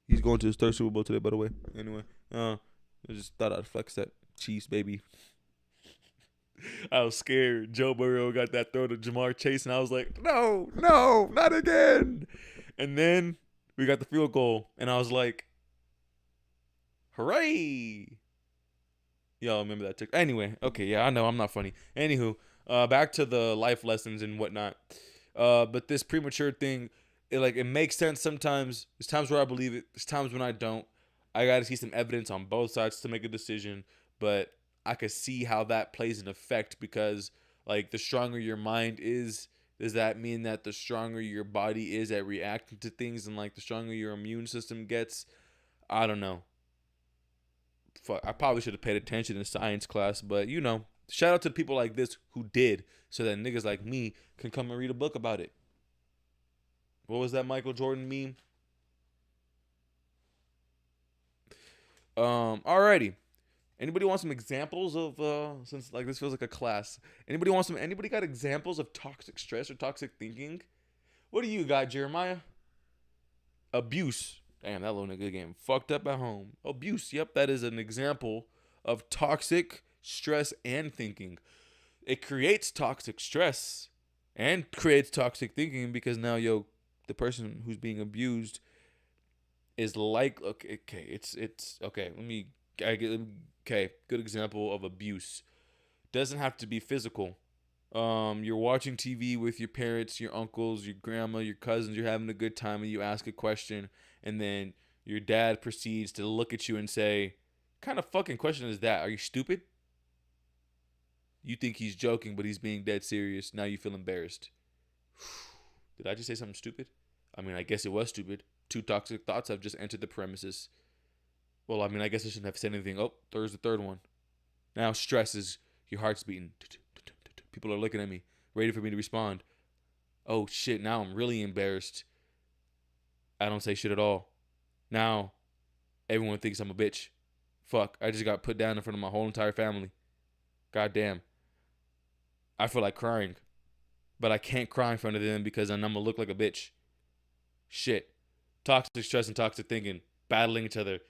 He's going to his third Super Bowl today, by the way. Anyway, I just thought I'd flex that. Chiefs, baby. I was scared. Joe Burrow got that throw to Jamar Chase, and I was like, no, not again. And then we got the field goal, and I was like, hooray. Y'all remember that tick? Anyway, okay, yeah, I know I'm not funny. Anywho, back to the life lessons and whatnot. But this premature thing, it makes sense sometimes. There's times where I believe it. There's times when I don't. I got to see some evidence on both sides to make a decision. But I could see how that plays an effect because, like, the stronger your mind is, does that mean that the stronger your body is at reacting to things and, like, the stronger your immune system gets? I don't know. Fuck, I probably should have paid attention in science class, but, you know, shout out to people like this who did so that niggas like me can come and read a book about it. What was that Michael Jordan meme? Alrighty. Anybody want some examples of since like this feels like a class? Anybody got examples of toxic stress or toxic thinking? What do you got, Jeremiah? Abuse. Damn, that little nigga getting fucked up at home. Abuse. Yep, that is an example of toxic stress and thinking. It creates toxic stress and creates toxic thinking because now, the person who's being abused is like, okay, it's okay. Okay, good example of abuse. Doesn't have to be physical. You're watching TV with your parents, your uncles, your grandma, your cousins. You're having a good time, and you ask a question, and then your dad proceeds to look at you and say, "Kind of fucking question is that? Are you stupid?" You think he's joking, but he's being dead serious. Now you feel embarrassed. Did I just say something stupid? I mean, I guess it was stupid. Two toxic thoughts have just entered the premises. Well, I mean, I guess I shouldn't have said anything. Oh, there's the third one. Now stress is, your heart's beating. People are looking at me, ready for me to respond. Oh shit, now I'm really embarrassed. I don't say shit at all. Now everyone thinks I'm a bitch. Fuck, I just got put down in front of my whole entire family. God damn. I feel like crying. But I can't cry in front of them because then I'm gonna look like a bitch. Shit. Toxic stress and toxic thinking, battling each other,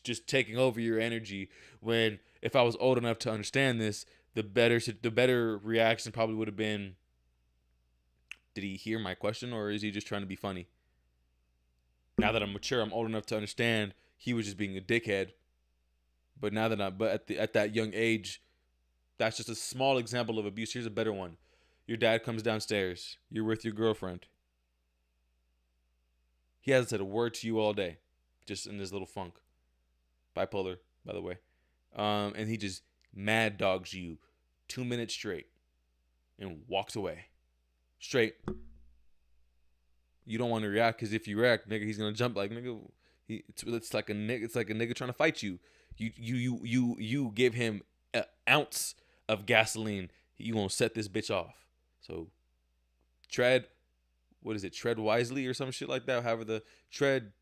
just taking over your energy. When if I was old enough to understand this, the better reaction probably would have been, did he hear my question or is he just trying to be funny? Now that I'm mature, I'm old enough to understand he was just being a dickhead. But now that at that young age, that's just a small example of abuse. Here's a better one. Your dad comes downstairs. You're with your girlfriend. He hasn't said a word to you all day, just in this little funk. Bipolar, by the way. And he just mad dogs you 2 minutes straight and walks away. Straight. You don't want to react because if you react, nigga, he's gonna jump like nigga. It's like a nigga trying to fight you. You give him an ounce of gasoline, you gonna set this bitch off. So tread wisely or some shit like that. However, the tread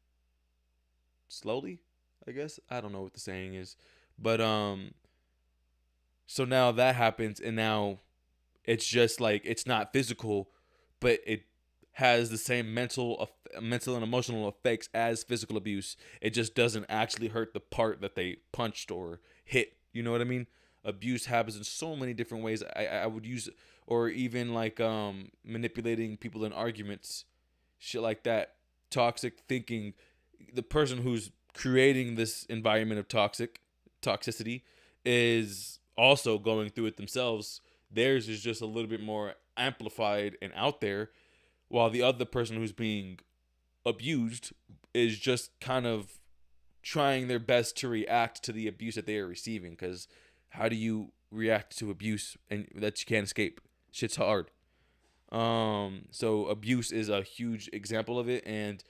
slowly, I guess. I don't know what the saying is. But so now that happens, and now it's just like, it's not physical, but it has the same mental and emotional effects as physical abuse. It just doesn't actually hurt the part that they punched or hit. You know what I mean? Abuse happens in so many different ways. I would use, or even like manipulating people in arguments, shit like that. Toxic thinking. The person who's creating this environment of toxicity is also going through it themselves. Theirs is just a little bit more amplified and out there, while the other person who's being abused is just kind of trying their best to react to the abuse that they are receiving. Because how do you react to abuse and that you can't escape? Shit's hard. So abuse is a huge example of it, and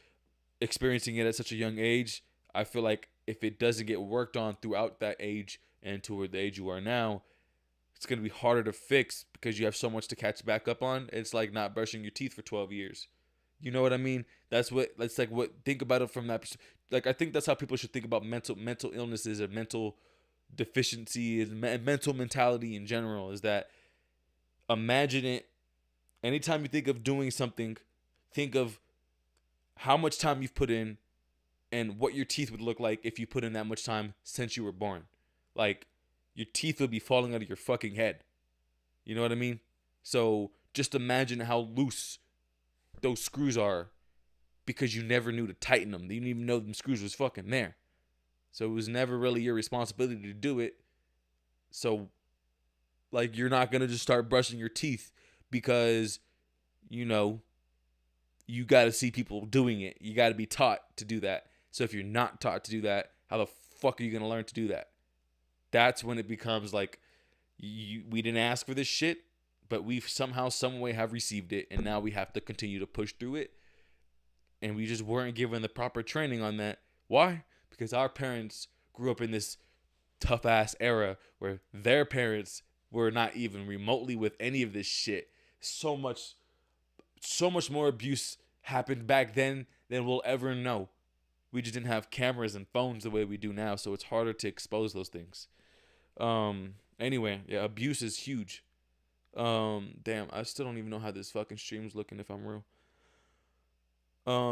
experiencing it at such a young age, I feel like if it doesn't get worked on throughout that age and toward the age you are now, it's going to be harder to fix because you have so much to catch back up on. It's like not brushing your teeth for 12 years. You know what I mean? Think about it from that perspective. Like, I think that's how people should think about mental illnesses and mental deficiency and mental mentality in general, is that imagine it. Anytime you think of doing something, think of how much time you've put in and what your teeth would look like if you put in that much time since you were born. Like, your teeth would be falling out of your fucking head. You know what I mean? So just imagine how loose those screws are because you never knew to tighten them. You didn't even know them screws was fucking there. So it was never really your responsibility to do it. So, like, you're not going to just start brushing your teeth because, you got to see people doing it. You got to be taught to do that. So if you're not taught to do that, how the fuck are you going to learn to do that? That's when it becomes like, we didn't ask for this shit, but we've somehow, some way have received it, and now we have to continue to push through it. And we just weren't given the proper training on that. Why? Because our parents grew up in this tough ass era where their parents were not even remotely with any of this shit. So much more abuse happened back then than we'll ever know. We just didn't have cameras and phones the way we do now, so it's harder to expose those things. Anyway, yeah, abuse is huge. Damn, I still don't even know how this fucking stream's looking, if I'm real.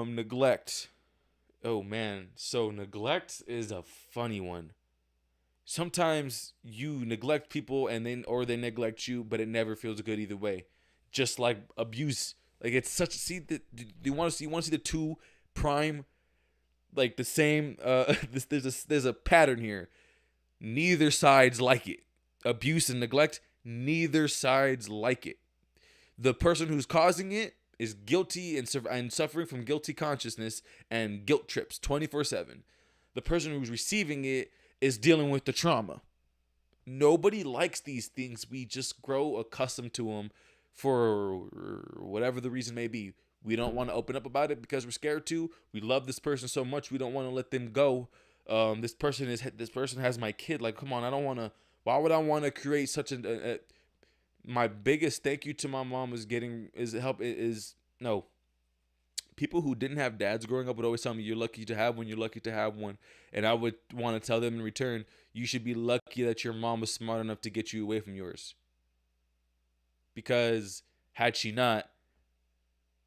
Neglect. Oh man, so neglect is a funny one. sometimes you neglect people and then or they neglect you, but it never feels good either way. Just like abuse, like it's such. See, you want to see the two prime, like the same. There's a pattern here. Neither sides like it. Abuse and neglect. Neither sides like it. The person who's causing it is guilty and suffering from guilty consciousness and guilt trips 24/7. The person who's receiving it is dealing with the trauma. Nobody likes these things. We just grow accustomed to them for whatever the reason may be. We don't want to open up about it because we're scared to. We love this person so much we don't want to let them go. This person has my kid. Like, come on, I don't want to. Why would I want to create such a my biggest thank you to my mom is no. People who didn't have dads growing up would always tell me, you're lucky to have one, you're lucky to have one. And I would want to tell them in return, you should be lucky that your mom was smart enough to get you away from yours. Because had she not,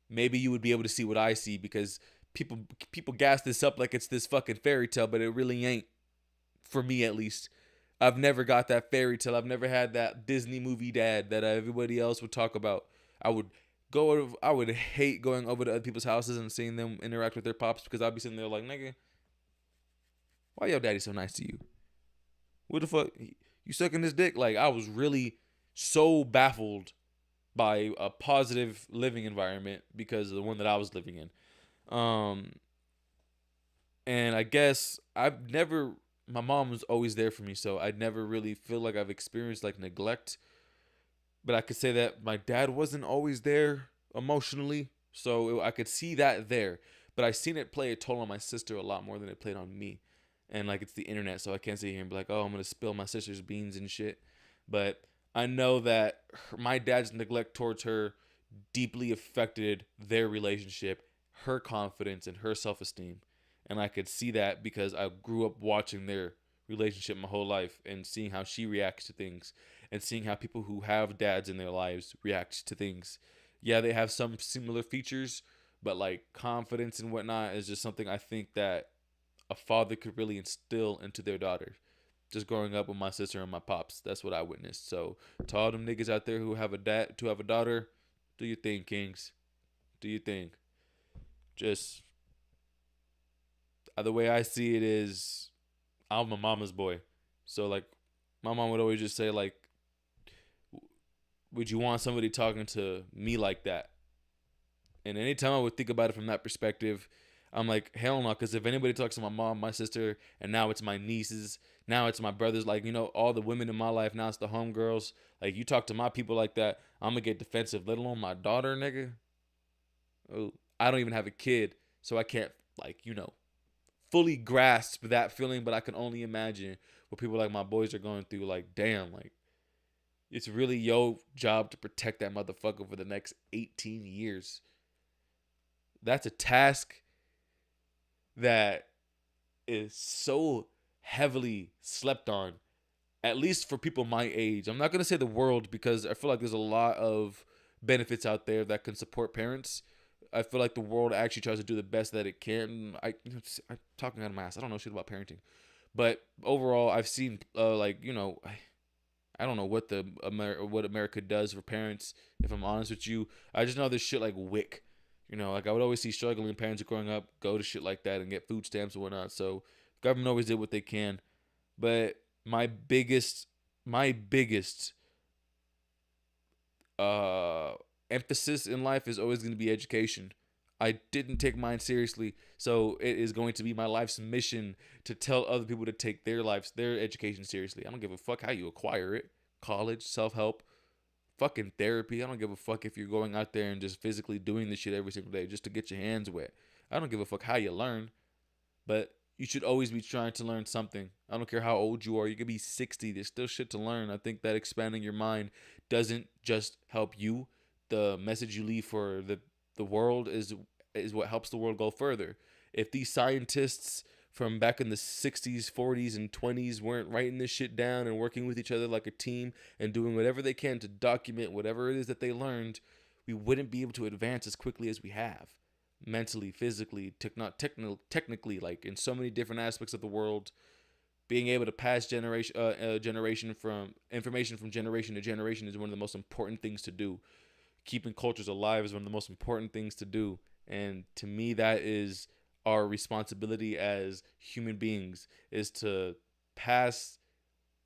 maybe you would be able to see what I see, because people gas this up like it's this fucking fairy tale, but it really ain't. For me at least. I've never got that fairy tale. I've never had that Disney movie dad that everybody else would talk about. I would hate going over to other people's houses and seeing them interact with their pops, because I'd be sitting there like, nigga, why your daddy so nice to you? What the fuck? You sucking his dick? Like, I was really so baffled by a positive living environment because of the one that I was living in. And I guess my mom was always there for me, so I'd never really feel like I've experienced like neglect. But I could say that my dad wasn't always there emotionally, so I could see that there. But I seen it play a toll on my sister a lot more than it played on me. And like, it's the internet, so I can't sit here and be like, oh, I'm gonna spill my sister's beans and shit. But I know that my dad's neglect towards her deeply affected their relationship, her confidence, and her self-esteem. And I could see that because I grew up watching their relationship my whole life and seeing how she reacts to things and seeing how people who have dads in their lives react to things. Yeah, they have some similar features, but like confidence and whatnot is just something I think that a father could really instill into their daughter. Just growing up with my sister and my pops, that's what I witnessed. So to all them niggas out there who have a daughter, do your thing, kings. Do your thing. Just the way I see it is, I'm a mama's boy. So like, my mom would always just say like, would you want somebody talking to me like that? And anytime I would think about it from that perspective, I'm like, hell no. Because if anybody talks to my mom, my sister, and now it's my nieces, now it's my brothers, like, all the women in my life, now it's the homegirls. Like, you talk to my people like that, I'm going to get defensive, let alone my daughter, nigga. Oh, I don't even have a kid, so I can't, like, fully grasp that feeling, but I can only imagine what people like my boys are going through. Like, damn, like, it's really your job to protect that motherfucker for the next 18 years. That's a task that is so heavily slept on, at least for people my age. I'm not going to say the world, because I feel like there's a lot of benefits out there that can support parents. I feel like the world actually tries to do the best that it can. I'm talking out of my ass. I don't know shit about parenting. But overall, I've seen, I don't know what what America does for parents, if I'm honest with you. I just know there's shit like WIC. Like, I would always see struggling parents growing up go to shit like that and get food stamps and whatnot. So government always did what they can. But my biggest emphasis in life is always going to be education. I didn't take mine seriously, so it is going to be my life's mission to tell other people to take their education seriously. I don't give a fuck how you acquire it. College, self-help, fucking therapy. I don't give a fuck if you're going out there and just physically doing this shit every single day just to get your hands wet. I don't give a fuck how you learn, but you should always be trying to learn something. I don't care how old you are. You could be 60. There's still shit to learn. I think that expanding your mind doesn't just help you. The message you leave for the world is what helps the world go further. If these scientists from back in the 60s, 40s, and 20s weren't writing this shit down and working with each other like a team and doing whatever they can to document whatever it is that they learned, we wouldn't be able to advance as quickly as we have. Mentally, physically, technically, like in so many different aspects of the world. Being able to pass generation from information from generation to generation is one of the most important things to do. Keeping cultures alive is one of the most important things to do. And to me, that is our responsibility as human beings, is to pass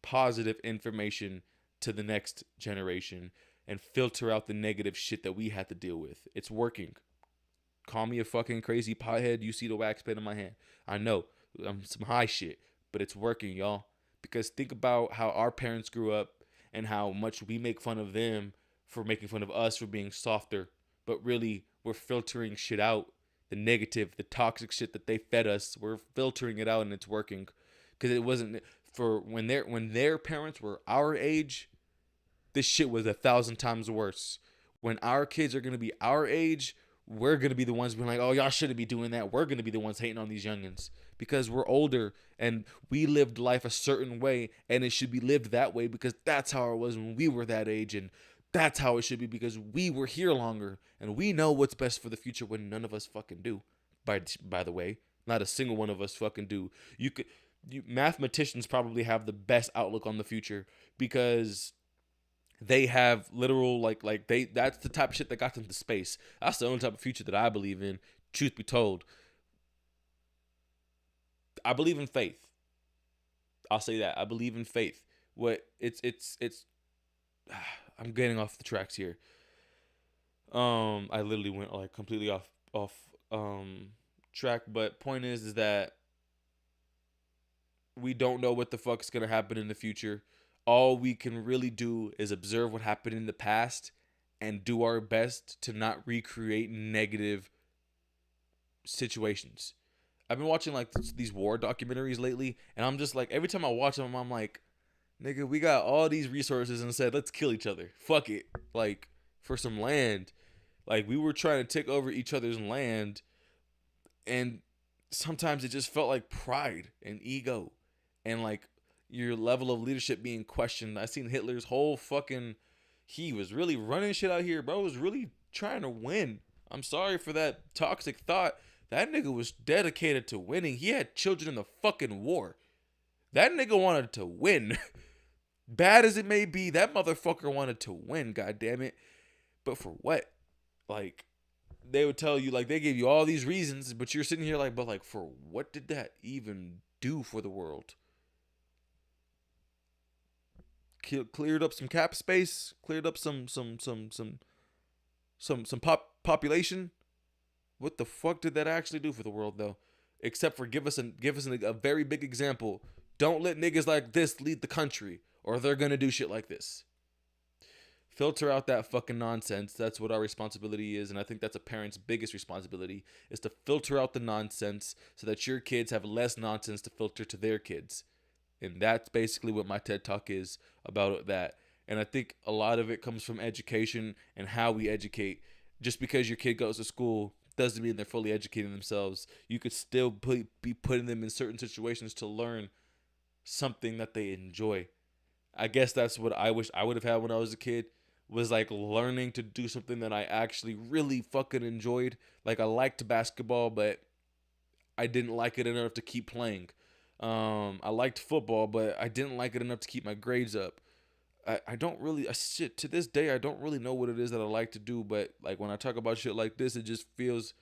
positive information to the next generation and filter out the negative shit that we had to deal with. It's working. Call me a fucking crazy pothead. You see the wax pen in my hand. I know. I'm some high shit, but it's working, y'all. Because think about how our parents grew up and how much we make fun of them for making fun of us for being softer. But really, we're filtering shit out. The negative, the toxic shit that they fed us, we're filtering it out, and it's working. Because it wasn't for when their parents were our age, this shit was 1,000 times worse. When our kids are gonna be our age, we're gonna be the ones being like, "Oh, y'all shouldn't be doing that." We're gonna be the ones hating on these youngins because we're older and we lived life a certain way, and it should be lived that way because that's how it was when we were that age, and that's how it should be because we were here longer and we know what's best for the future when none of us fucking do. By the way, not a single one of us fucking do. Mathematicians probably have the best outlook on the future because they have literal that's the type of shit that got them to space. That's the only type of future that I believe in. Truth be told, I believe in faith. I'll say that I believe in faith. What it's I'm getting off the tracks here. I literally went like completely off track, but point is that we don't know what the fuck's gonna happen in the future. All we can really do is observe what happened in the past and do our best to not recreate negative situations. I've been watching like these war documentaries lately, and I'm just like, every time I watch them, I'm like, nigga, we got all these resources and said, let's kill each other. Fuck it. Like, for some land. Like, we were trying to take over each other's land, and sometimes it just felt like pride and ego and like your level of leadership being questioned. I seen Hitler's whole fucking, he was really running shit out here, bro. Was really trying to win. I'm sorry for that toxic thought. That nigga was dedicated to winning. He had children in the fucking war. That nigga wanted to win. Bad as it may be, that motherfucker wanted to win, goddammit. But for what? Like, they would tell you, like, they gave you all these reasons, but you're sitting here like, but like, for what did that even do for the world? Cleared up some cap space, cleared up some population. What the fuck did that actually do for the world, though? Except for give us a very big example. Don't let niggas like this lead the country, or they're gonna do shit like this. Filter out that fucking nonsense. That's what our responsibility is, and I think that's a parent's biggest responsibility, is to filter out the nonsense so that your kids have less nonsense to filter to their kids. And that's basically what my TED Talk is about that. And I think a lot of it comes from education and how we educate. Just because your kid goes to school doesn't mean they're fully educating themselves. You could still be putting them in certain situations to learn something that they enjoy. I guess that's what I wish I would have had when I was a kid, was like learning to do something that I actually really fucking enjoyed. Like, I liked basketball, but I didn't like it enough to keep playing. I liked football, but I didn't like it enough to keep my grades up. I don't really, to this day, I don't really know what it is that I like to do, but like when I talk about shit like this, it just feels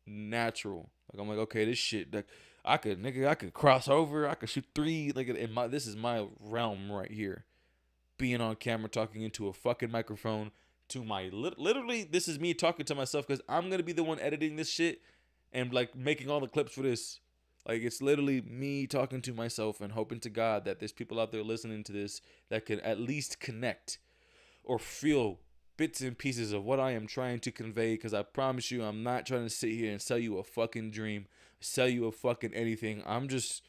natural. Like, I'm like, okay, this shit, like, I could cross over, I could shoot three, like, this is my realm right here. Being on camera, talking into a fucking microphone to my, literally, this is me talking to myself because I'm gonna be the one editing this shit and like making all the clips for this. Like, it's literally me talking to myself and hoping to God that there's people out there listening to this that can at least connect or feel bits and pieces of what I am trying to convey. Because I promise you, I'm not trying to sit here and sell you a fucking dream, sell you a fucking anything. I'm just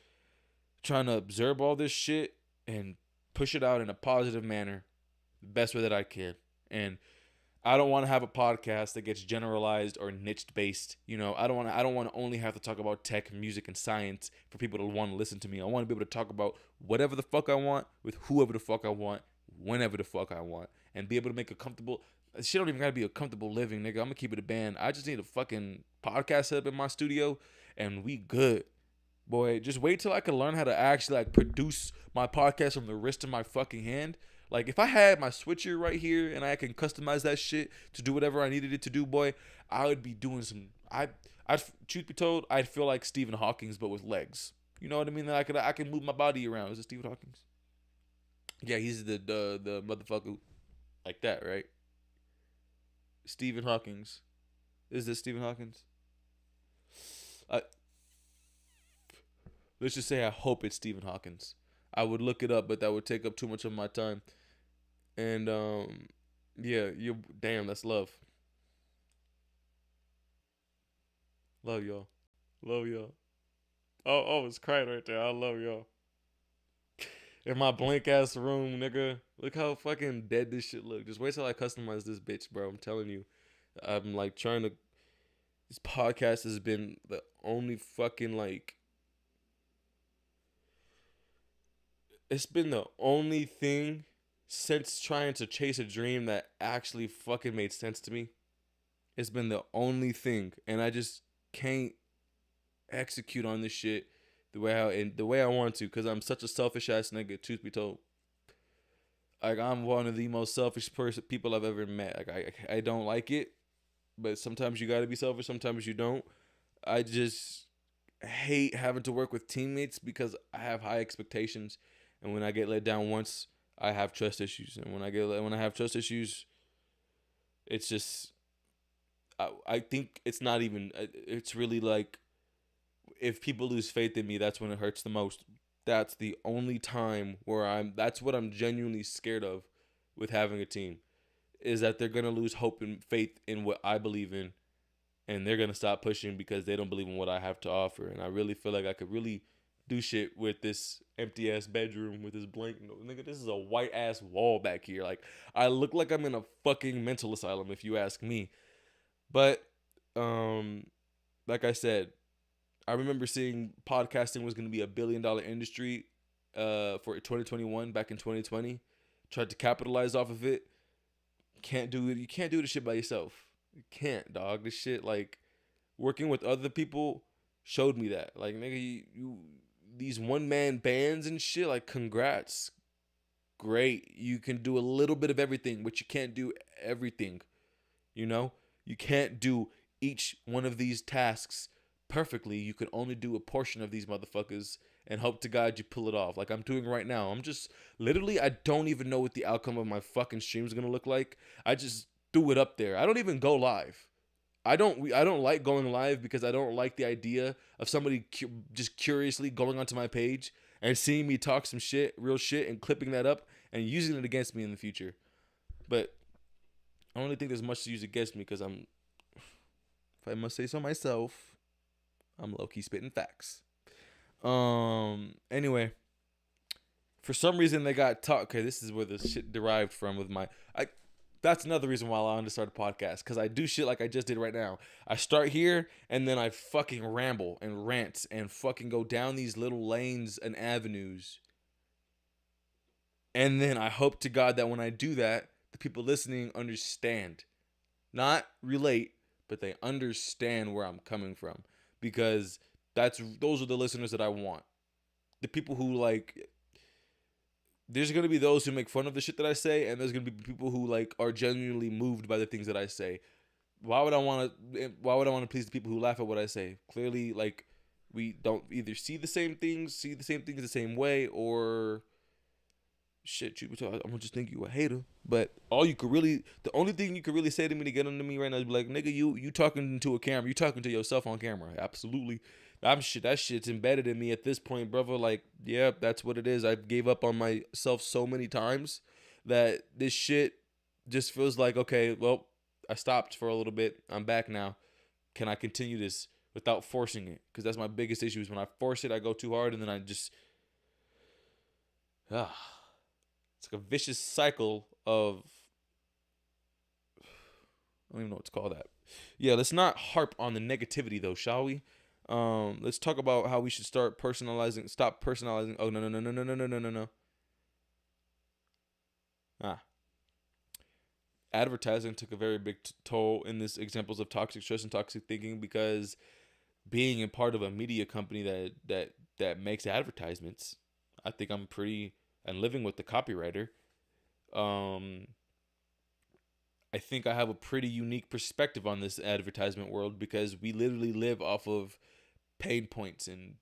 trying to observe all this shit and push it out in a positive manner, the best way that I can. And I don't want to have a podcast that gets generalized or niche based. You know, I don't want to only have to talk about tech, music, and science for people to want to listen to me. I want to be able to talk about whatever the fuck I want with whoever the fuck I want, whenever the fuck I want, and be able to make a comfortable. Shit don't even gotta be a comfortable living, nigga. I'm gonna keep it a band. I just need a fucking podcast set up in my studio, and we good. Boy, just wait till I can learn how to actually like produce my podcast from the wrist of my fucking hand. Like if I had my switcher right here and I can customize that shit to do whatever I needed it to do, boy, I would be doing some. I'd truth be told, I'd feel like Stephen Hawking's but with legs. You know what I mean? That I can move my body around. Is it Stephen Hawking's? Yeah, he's the motherfucker like that, right? Stephen Hawking's. Is this Stephen Hawking's? I Let's just say I hope it's Stephen Hawkins. I would look it up, but that would take up too much of my time. And yeah, you damn, that's love. Love y'all. Love y'all. Oh, it's crying right there. I love y'all. In my blank ass room, nigga. Look how fucking dead this shit look. Just wait till I customize this bitch, bro. I'm telling you. I'm like trying to. This podcast has been the only fucking like. It's been the only thing since trying to chase a dream that actually fucking made sense to me. It's been the only thing, and I just can't execute on this shit the way I want to, because I'm such a selfish ass nigga. Truth be told, like I'm one of the most selfish people I've ever met. Like I don't like it, but sometimes you gotta be selfish. Sometimes you don't. I just hate having to work with teammates because I have high expectations, and when I get let down once, I have trust issues. And when I have trust issues, it's just I think it's not even. It's really like if people lose faith in me, that's when it hurts the most. That's the only time where that's what I'm genuinely scared of with having a team, is that they're going to lose hope and faith in what I believe in, and they're going to stop pushing because they don't believe in what I have to offer. And I really feel like I could really do shit with this empty ass bedroom with this blank. Nigga, this is a white ass wall back here. Like, I look like I'm in a fucking mental asylum if you ask me. But, like I said, I remember seeing podcasting was going to be $1 billion industry for 2021 back in 2020. Tried to capitalize off of it. Can't do it. You can't do this shit by yourself. You can't, dog. This shit, like, working with other people showed me that. Like, nigga, you these one-man bands and shit, like, congrats. Great. You can do a little bit of everything, but you can't do everything. You know? You can't do each one of these tasks perfectly. You can only do a portion of these motherfuckers and hope to God you pull it off, like I'm doing right now. I'm just literally, I don't even know what the outcome of my fucking stream is gonna look like. I just threw it up there. I don't even go live. I don't like going live because I don't like the idea of somebody just curiously going onto my page and seeing me talk some shit, real shit, and clipping that up and using it against me in the future. But I don't really think there's much to use against me because if I must say so myself, I'm low-key spitting facts. Anyway, for some reason they got taught. Okay, this is where the shit derived from with my. That's another reason why I wanted to start a podcast, because I do shit like I just did right now. I start here and then I fucking ramble and rant and fucking go down these little lanes and avenues. And then I hope to God that when I do that, the people listening understand. Not relate, but they understand where I'm coming from. Because those are the listeners that I want. The people who like, there's gonna be those who make fun of the shit that I say, and there's gonna be people who like are genuinely moved by the things that I say. Why would I want to please the people who laugh at what I say? Clearly, like, we don't either see the same things the same way, or shit, I'm gonna just think you a hater. But the only thing you could really say to me to get under me right now is be like, nigga, you talking to a camera, you talking to yourself on camera. Absolutely. That shit's embedded in me at this point, brother. Like, yeah, that's what it is. I gave up on myself so many times that this shit just feels like, okay, well, I stopped for a little bit. I'm back now. Can I continue this without forcing it? Because that's my biggest issue, is when I force it, I go too hard, and then I just it's like a vicious cycle of, I don't even know what to call that. Yeah, let's not harp on the negativity though, shall we? Let's talk about how we should stop personalizing. Oh, no. Advertising took a very big toll in this examples of toxic stress and toxic thinking, because being a part of a media company that makes advertisements, I think I'm pretty and living with the copywriter. Um, I think I have a pretty unique perspective on this advertisement world because we literally live off of pain points and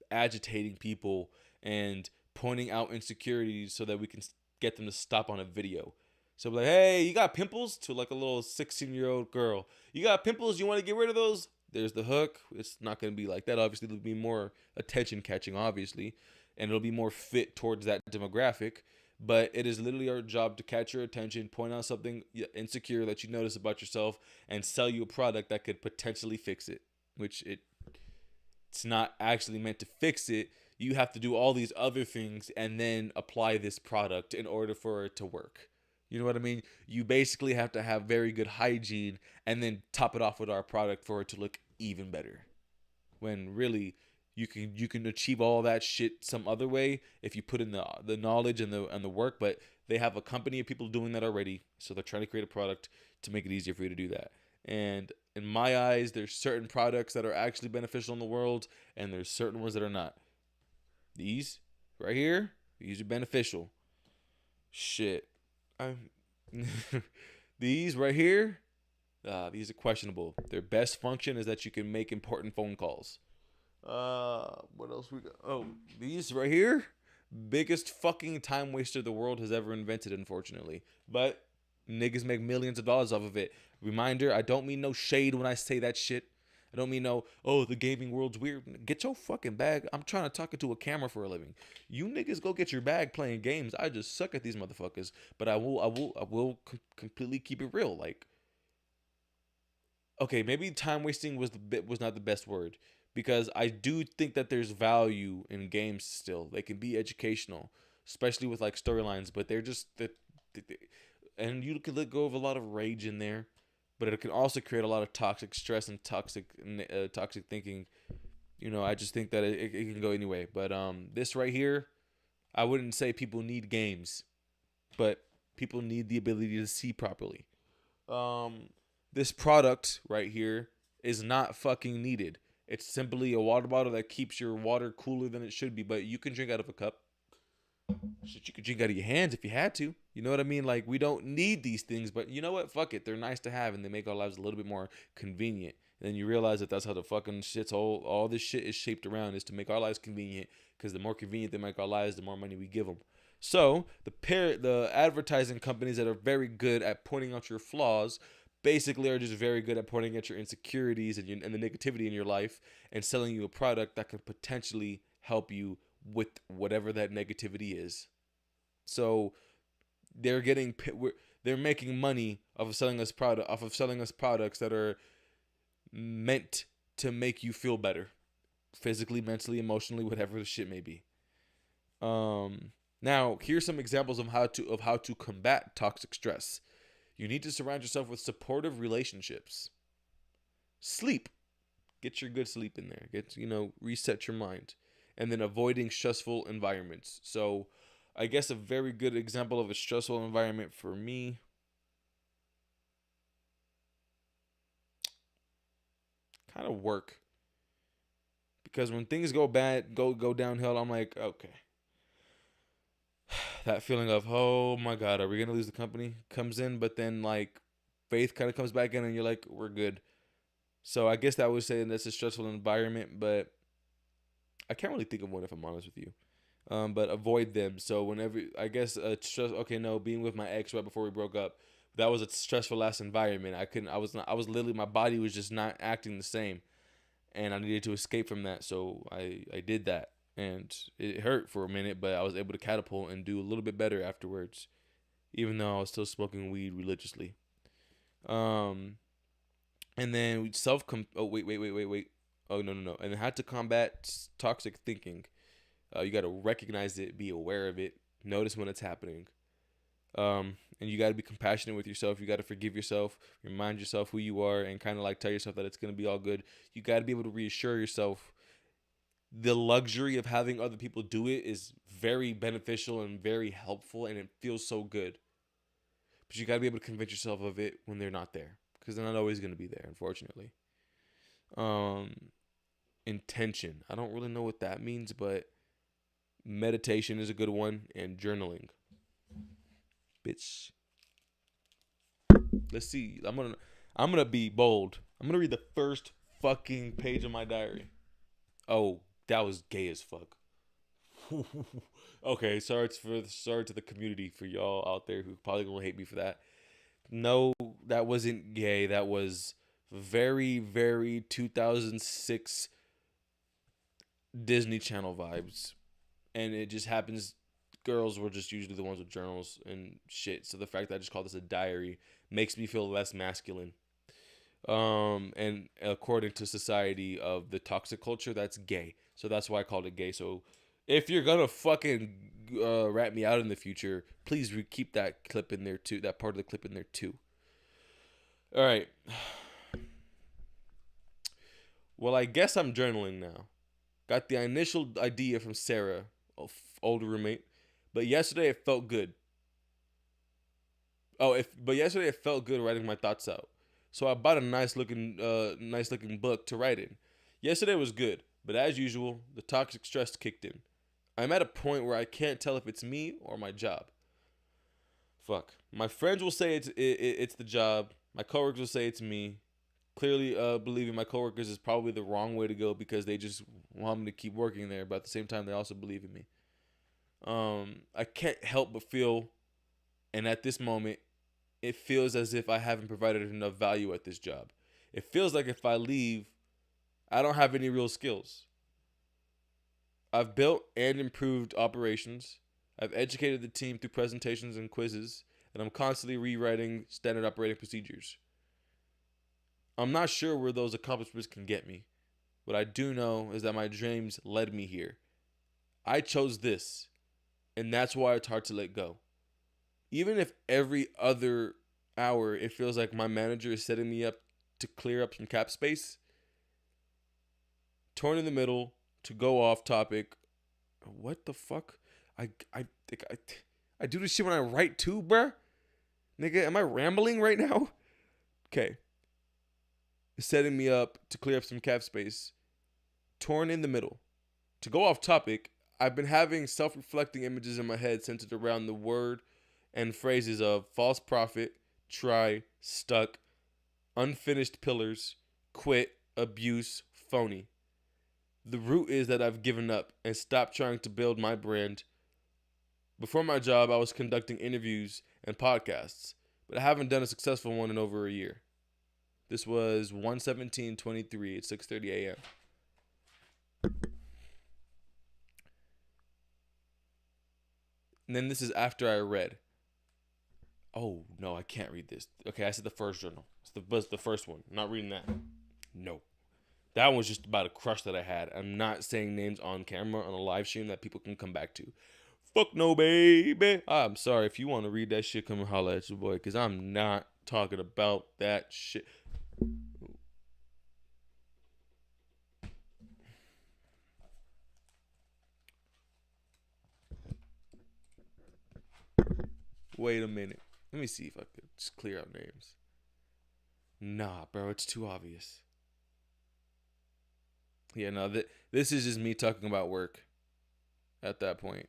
agitating people and pointing out insecurities so that we can get them to stop on a video. So like, hey, you got pimples? To like a little 16-year-old girl. You got pimples? You want to get rid of those? There's the hook. It's not going to be like that. Obviously, it'll be more attention catching, obviously, and it'll be more fit towards that demographic. But it is literally our job to catch your attention, point out something insecure that you notice about yourself, and sell you a product that could potentially fix it, which it's not actually meant to fix it. You have to do all these other things and then apply this product in order for it to work. You know what I mean? You basically have to have very good hygiene and then top it off with our product for it to look even better. When really you can achieve all that shit some other way if you put in the knowledge and the work, but they have a company of people doing that already, so they're trying to create a product to make it easier for you to do that. And in my eyes, there's certain products that are actually beneficial in the world, and there's certain ones that are not. These right here, these are beneficial. Shit, I'm these right here, these are questionable. Their best function is that you can make important phone calls. What else we got? Oh, these right here, biggest fucking time waster the world has ever invented, unfortunately. But niggas make millions of dollars off of it. Reminder, I don't mean no shade when I say that shit. I don't mean no, oh, the gaming world's weird. Get your fucking bag. I'm trying to talk into a camera for a living. You niggas go get your bag playing games. I just suck at these motherfuckers. But I will completely keep it real. Like, okay, maybe time wasting was not the best word because I do think that there's value in games still. They can be educational, especially with like storylines, but they're just and you can let go of a lot of rage in there, but it can also create a lot of toxic stress and toxic thinking. I just think that it can go anyway. But this right here, I wouldn't say people need games, but people need the ability to see properly. Um, this product right here is not fucking needed. It's simply a water bottle that keeps your water cooler than it should be, but you can drink out of a cup. Shit, you could drink out of your hands if you had to. You know what I mean? Like, we don't need these things, but you know what? Fuck it. They're nice to have, and they make our lives a little bit more convenient. And then you realize that that's how the fucking shit's all this shit is shaped around, is to make our lives convenient. Because the more convenient they make our lives, the more money we give them. So the advertising companies that are very good at pointing out your flaws basically are just very good at pointing at your insecurities and the negativity in your life and selling you a product that can potentially help you with whatever that negativity is. So they're getting they're making money off of selling us products that are meant to make you feel better, physically, mentally, emotionally, whatever the shit may be. Now here's some examples of how to combat toxic stress. You need to surround yourself with supportive relationships. Sleep. Get your good sleep in there. Reset your mind. And then avoiding stressful environments. So I guess a very good example of a stressful environment for me, kind of work. Because when things go bad, go downhill, I'm like, okay. That feeling of, oh my God, are we gonna lose the company comes in, but then like faith kind of comes back in and you're like, we're good. So I guess that would say that's a stressful environment, but I can't really think of one if I'm honest with you. But avoid them. So whenever I guess stress. Okay, no, being with my ex right before we broke up, that was a stressful ass environment. I couldn't. I was not. I was literally. My body was just not acting the same, and I needed to escape from that. So I did that, and it hurt for a minute, but I was able to catapult and do a little bit better afterwards, even though I was still smoking weed religiously. Um, and then we self. Oh wait. Oh no. And how to combat toxic thinking. You got to recognize it, be aware of it, notice when it's happening. And you got to be compassionate with yourself. You got to forgive yourself, remind yourself who you are, and kind of like tell yourself that it's going to be all good. You got to be able to reassure yourself. The luxury of having other people do it is very beneficial and very helpful, and it feels so good. But you got to be able to convince yourself of it when they're not there, because they're not always going to be there, unfortunately. Um, intention. I don't really know what that means, but meditation is a good one, and journaling. Bitch. Let's see. I'm gonna be bold. I'm gonna read the first fucking page of my diary. Oh, that was gay as fuck. Okay, sorry to the community for y'all out there who probably gonna hate me for that. No, that wasn't gay. That was very, very 2006 Disney Channel vibes. And it just happens, girls were just usually the ones with journals and shit. So the fact that I just call this a diary makes me feel less masculine. And according to society of the toxic culture, that's gay. So that's why I called it gay. So if you're gonna fucking rat me out in the future, please keep that clip in there too. That part of the clip in there too. All right. Well, I guess I'm journaling now. Got the initial idea from Sarah, older roommate, but yesterday it felt good. But yesterday it felt good writing my thoughts out. So I bought a nice looking book to write in. Yesterday was good, but as usual, the toxic stress kicked in. I'm at a point where I can't tell if it's me or my job. Fuck. My friends will say it's the job. My coworkers will say it's me. Clearly, believing my coworkers is probably the wrong way to go because they just want me to keep working there, but at the same time, they also believe in me. I can't help but feel, and at this moment, it feels as if I haven't provided enough value at this job. It feels like if I leave, I don't have any real skills. I've built and improved operations. I've educated the team through presentations and quizzes, and I'm constantly rewriting standard operating procedures. I'm not sure where those accomplishments can get me. What I do know is that my dreams led me here. I chose this, and that's why it's hard to let go. Even if every other hour it feels like my manager is setting me up to clear up some cap space, torn in the middle, to go off topic. What the fuck? I do this shit when I write too, bruh. Nigga, am I rambling right now? Okay. Setting me up to clear up some cap space. Torn in the middle. To go off topic, I've been having self-reflecting images in my head centered around the word and phrases of false prophet, try, stuck, unfinished pillars, quit, abuse, phony. The root is that I've given up and stopped trying to build my brand. Before my job, I was conducting interviews and podcasts, but I haven't done a successful one in over a year. This was 1/17/23 at 6:30 a.m. And then this is after I read. Oh, no, I can't read this. Okay, I said the first journal. It's the first one. I'm not reading that. No. That was just about a crush that I had. I'm not saying names on camera on a live stream that people can come back to. Fuck no, baby. I'm sorry. If you want to read that shit, come and holler at your boy. Because I'm not talking about that shit. Wait a minute. Let me see if I could just clear out names. Nah, bro. It's too obvious. Yeah, no. This is just me talking about work at that point.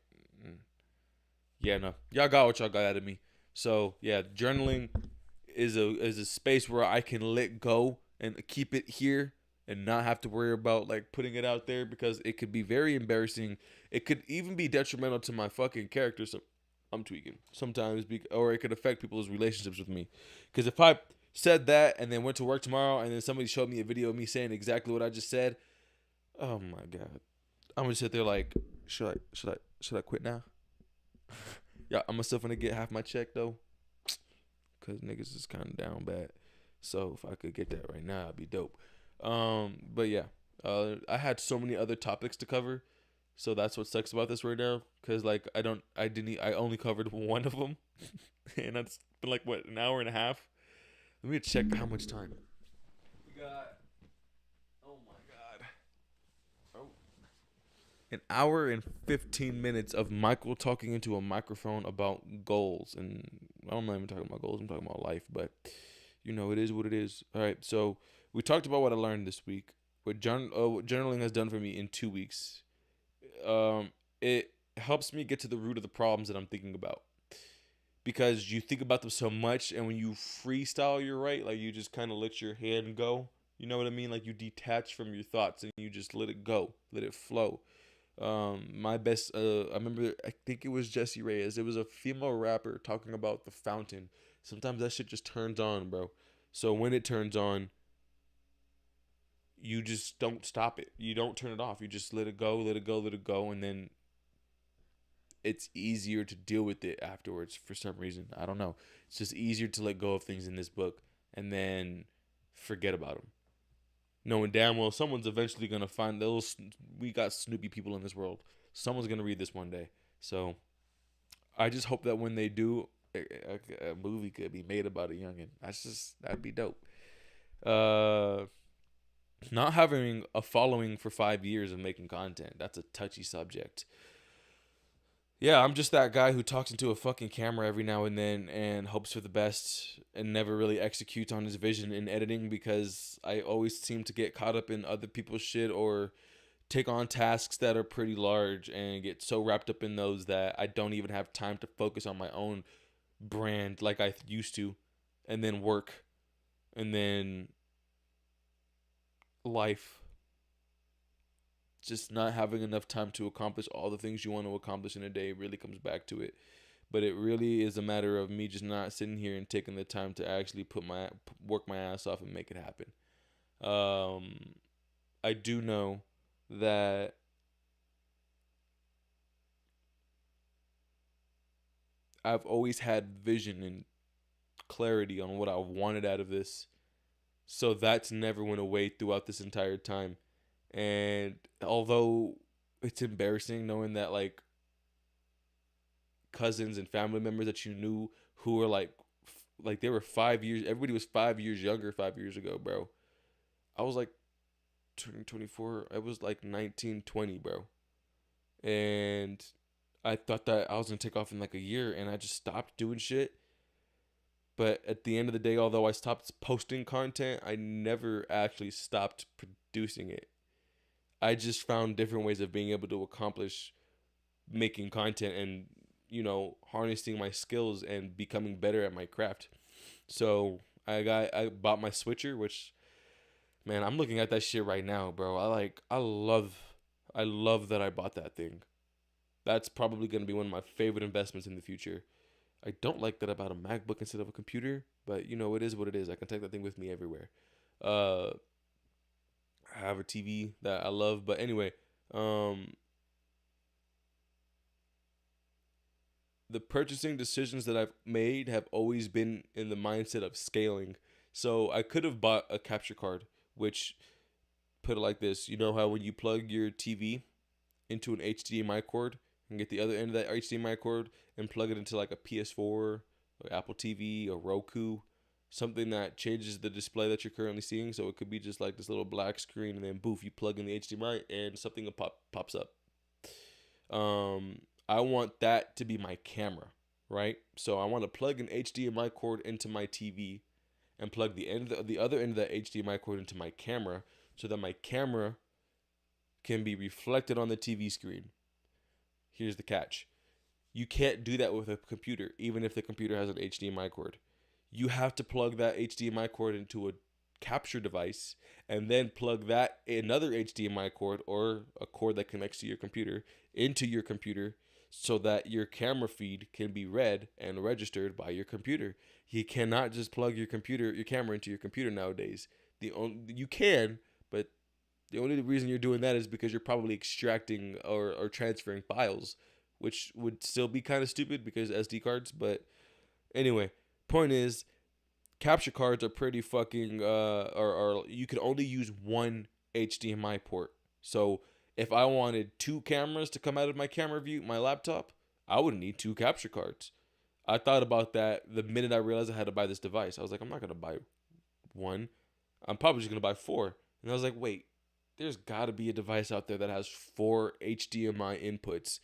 Yeah, no. Y'all got what y'all got out of me. So, yeah, journaling is a space where I can let go and keep it here and not have to worry about like putting it out there because it could be very embarrassing. It could even be detrimental to my fucking character. So I'm tweaking sometimes, or it could affect people's relationships with me. Because if I said that and then went to work tomorrow and then somebody showed me a video of me saying exactly what I just said, oh my god, I'm gonna sit there like, should I quit now? Yeah, I'm still gonna get half my check though, cause niggas is kind of down bad. So if I could get that right now, it'd be dope. But yeah, I had so many other topics to cover, so that's what sucks about this right now. Cause like I only covered one of them, and that's been like what, an hour and a half. Let me check how much time we got. Oh my god. Oh. An hour and 15 minutes of Michael talking into a microphone about goals. And I'm not even talking about goals. I'm talking about life. But, you know, it is what it is. All right. So we talked about what I learned this week. what journaling has done for me in 2 weeks. It helps me get to the root of the problems that I'm thinking about, because you think about them so much, and when you freestyle, you're right, like you just kind of let your hand go. You know what I mean? Like you detach from your thoughts and you just let it go, let it flow. My best, I remember, I think it was Jessie Reyes. It was a female rapper talking about the fountain. Sometimes that shit just turns on, bro. So when it turns on, you just don't stop it. You don't turn it off. You just let it go, let it go, let it go, and then it's easier to deal with it afterwards for some reason. I don't know. It's just easier to let go of things in this book and then forget about them. Knowing damn well someone's eventually going to find those. We got Snoopy people in this world. Someone's going to read this one day. So I just hope that when they do, a movie could be made about a youngin. That'd be dope. Uh, Not having a following for 5 years of making content. That's a touchy subject. Yeah, I'm just that guy who talks into a fucking camera every now and then and hopes for the best and never really executes on his vision in editing, because I always seem to get caught up in other people's shit or take on tasks that are pretty large and get so wrapped up in those that I don't even have time to focus on my own brand like I used to, and then work, and then life. Just not having enough time to accomplish all the things you want to accomplish in a day really comes back to it. But it really is a matter of me just not sitting here and taking the time to actually work my ass off and make it happen. I do know that I've always had vision and clarity on what I wanted out of this. So that's never went away throughout this entire time. And although it's embarrassing knowing that like cousins and family members that you knew who were like they were 5 years, everybody was 5 years younger 5 years ago, bro. I was like turning 24. I was like 19, 20, bro. And I thought that I was gonna take off in like a year, and I just stopped doing shit. But at the end of the day, although I stopped posting content, I never actually stopped producing it. I just found different ways of being able to accomplish making content and, harnessing my skills and becoming better at my craft. So I bought my switcher, which, man, I'm looking at that shit right now, bro. I love that I bought that thing. That's probably going to be one of my favorite investments in the future. I don't like that I bought a MacBook instead of a computer, but it is what it is. I can take that thing with me everywhere. Uh, I have a TV that I love, but anyway, the purchasing decisions that I've made have always been in the mindset of scaling. So I could have bought a capture card, which, put it like this, you know how when you plug your TV into an HDMI cord and get the other end of that HDMI cord and plug it into like a PS4 or Apple TV or Roku, something that changes the display that you're currently seeing. So it could be just like this little black screen, and then boof, you plug in the HDMI and something pops up. I want that to be my camera, right? So I want to plug an HDMI cord into my TV and plug the other end of that HDMI cord into my camera, so that my camera can be reflected on the TV screen. Here's the catch. You can't do that with a computer, even if the computer has an HDMI cord. You have to plug that HDMI cord into a capture device and then plug that another HDMI cord or a cord that connects to your computer into your computer, so that your camera feed can be read and registered by your computer. You cannot just plug your camera into your computer nowadays. You can, but the only reason you're doing that is because you're probably extracting or transferring files, which would still be kind of stupid because SD cards. But anyway, point is, capture cards are pretty fucking, or you could only use one HDMI port. So if I wanted two cameras to come out of my camera view, my laptop, I would need two capture cards. I thought about that the minute I realized I had to buy this device. I was like, I'm not going to buy one. I'm probably just going to buy four. And I was like, wait, there's got to be a device out there that has 4 HDMI inputs.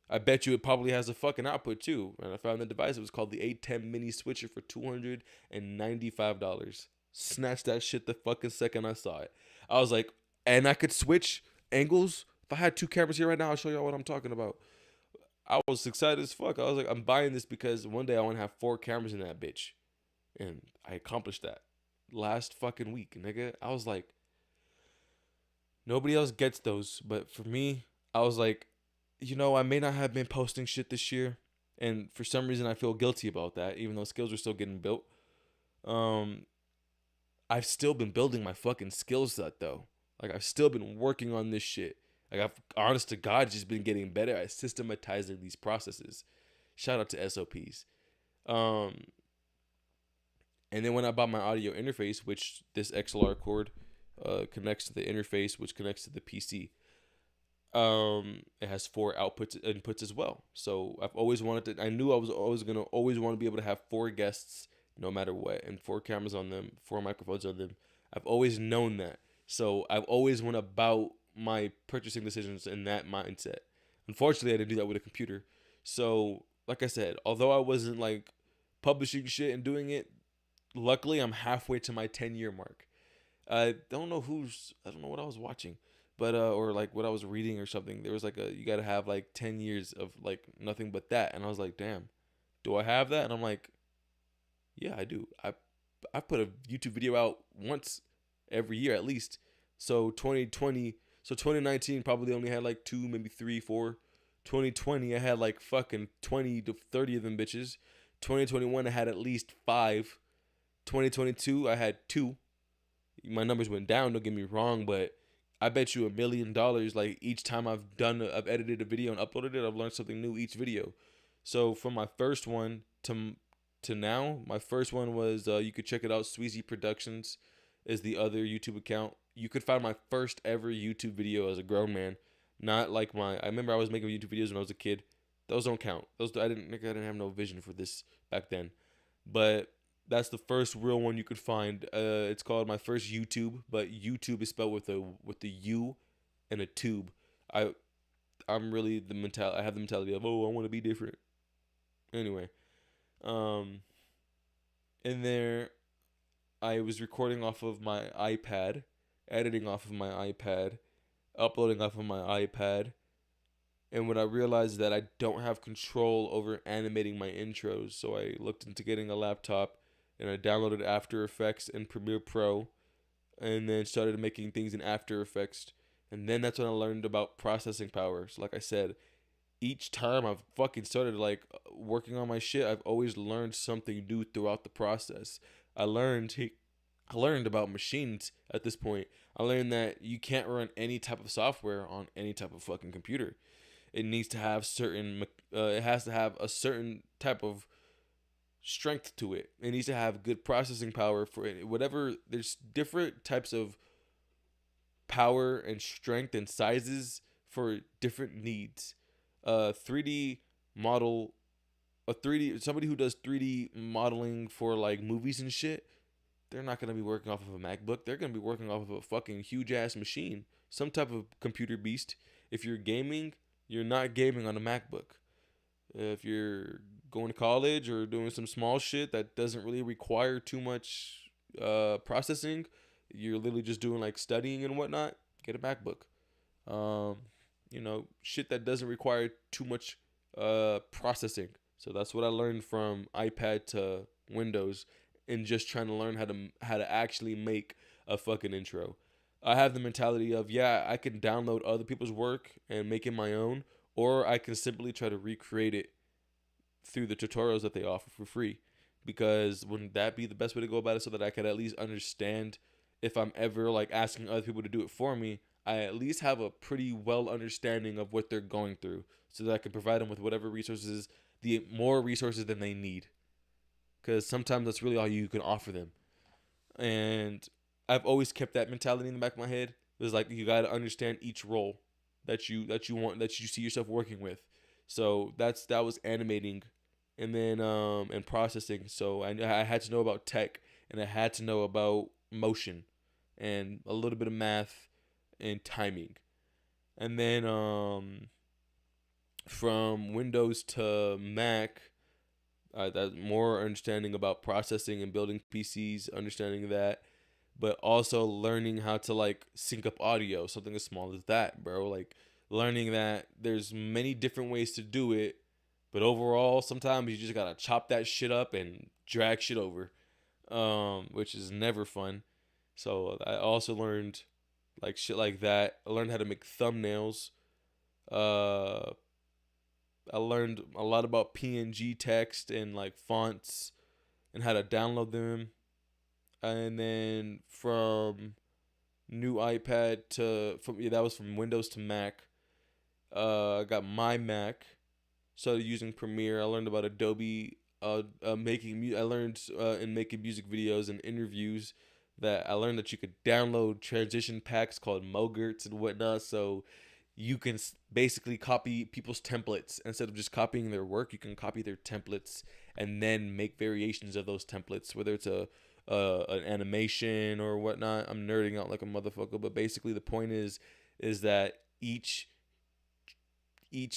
I bet you it probably has a fucking output too. And I found the device. It was called the 810 mini switcher for $295. Snatched that shit the fucking second I saw it. I was like, and I could switch angles. If I had 2 cameras here right now, I'll show y'all what I'm talking about. I was excited as fuck. I was like, I'm buying this because one day I want to have 4 cameras in that bitch. And I accomplished that last fucking week, nigga. I was like, nobody else gets those. But for me, I was like, I may not have been posting shit this year. And for some reason, I feel guilty about that, even though skills are still getting built. Um, I've still been building my fucking skill set, though. Like, I've still been working on this shit. Like, I've, honest to God, just been getting better at systematizing these processes. Shout out to SOPs. Um, and then when I bought my audio interface, which this XLR cord connects to the interface, which connects to the PC, it has 4 inputs as well. So I've always wanted to. I knew I was always gonna always want to be able to have 4 guests no matter what, and 4 cameras on them, 4 microphones on them. I've always known that. So I've always went about my purchasing decisions in that mindset. Unfortunately, I didn't do that with a computer. So, like I said, although I wasn't like publishing shit and doing it, luckily I'm halfway to my 10-year mark. I don't know what I was watching, but or like what I was reading or something. There was like you got to have like 10 years of like nothing but that. And I was like, "Damn. Do I have that?" And I'm like, "Yeah, I do. I put a YouTube video out once every year at least." So 2019 probably only had like 2, maybe 3, 4. 2020 I had like fucking 20 to 30 of them bitches. 2021 I had at least 5. 2022 I had 2. My numbers went down, don't get me wrong, but I bet you $1 million like each time I've edited a video and uploaded it, I've learned something new each video. So from my first one to now, my first one was you could check it out. Sweezy Productions is the other YouTube account. You could find my first ever YouTube video as a grown man. Not like I remember I was making YouTube videos when I was a kid. Those don't count. I didn't have no vision for this back then. But that's the first real one you could find. It's called My First YouTube, but YouTube is spelled with a U and a tube. I'm really I have the mentality of, oh, I want to be different. Anyway, in there I was recording off of my iPad, editing off of my iPad, uploading off of my iPad. And when I realized that I don't have control over animating my intros, so I looked into getting a laptop and I downloaded After Effects and Premiere Pro and then started making things in After Effects. And then that's when I learned about processing power. So like I said, each time I've fucking started like working on my shit, I've always learned something new throughout the process. I learned about machines at this point. I learned that you can't run any type of software on any type of fucking computer. It needs to have it has to have a certain type of strength to it. It needs to have good processing power for it. Whatever, there's different types of power and strength and sizes for different needs. 3D model, somebody who does 3D modeling for like movies and shit, they're not going to be working off of a MacBook. They're going to be working off of a fucking huge ass machine, some type of computer beast. If you're gaming, you're not gaming on a MacBook. If you're going to college or doing some small shit that doesn't really require too much processing, you're literally just doing like studying and whatnot, get a MacBook. Shit that doesn't require too much processing. So that's what I learned from iPad to Windows, and just trying to learn how to actually make a fucking intro. I have the mentality of, yeah, I can download other people's work and make it my own, or I can simply try to recreate it through the tutorials that they offer for free. Because wouldn't that be the best way to go about it, so that I could at least understand if I'm ever like asking other people to do it for me, I at least have a pretty well understanding of what they're going through, so that I can provide them with whatever resources, the more resources than they need. Because sometimes that's really all you can offer them. And I've always kept that mentality in the back of my head. It was like, you got to understand each role that you see yourself working with. So that was animating, and then and processing. So I had to know about tech, and I had to know about motion, and a little bit of math and timing. And then from Windows to Mac, that more understanding about processing and building PCs, understanding that. but also learning how to like sync up audio, something as small as that, bro. Like learning that there's many different ways to do it, but overall, sometimes you just gotta chop that shit up and drag shit over, which is never fun. So I also learned like shit like that. I learned how to make thumbnails. Uh, I learned a lot about PNG text and like fonts and how to download them. And then from new iPad to from yeah, that was from Windows to Mac. I got my Mac. Started using Premiere. I learned about Adobe. I learned in making music videos and interviews that I learned that you could download transition packs called Mogurts and whatnot. So you can basically copy people's templates instead of just copying their work. You can copy their templates and then make variations of those templates, whether it's an animation or whatnot. I'm nerding out like a motherfucker, but basically the point is that each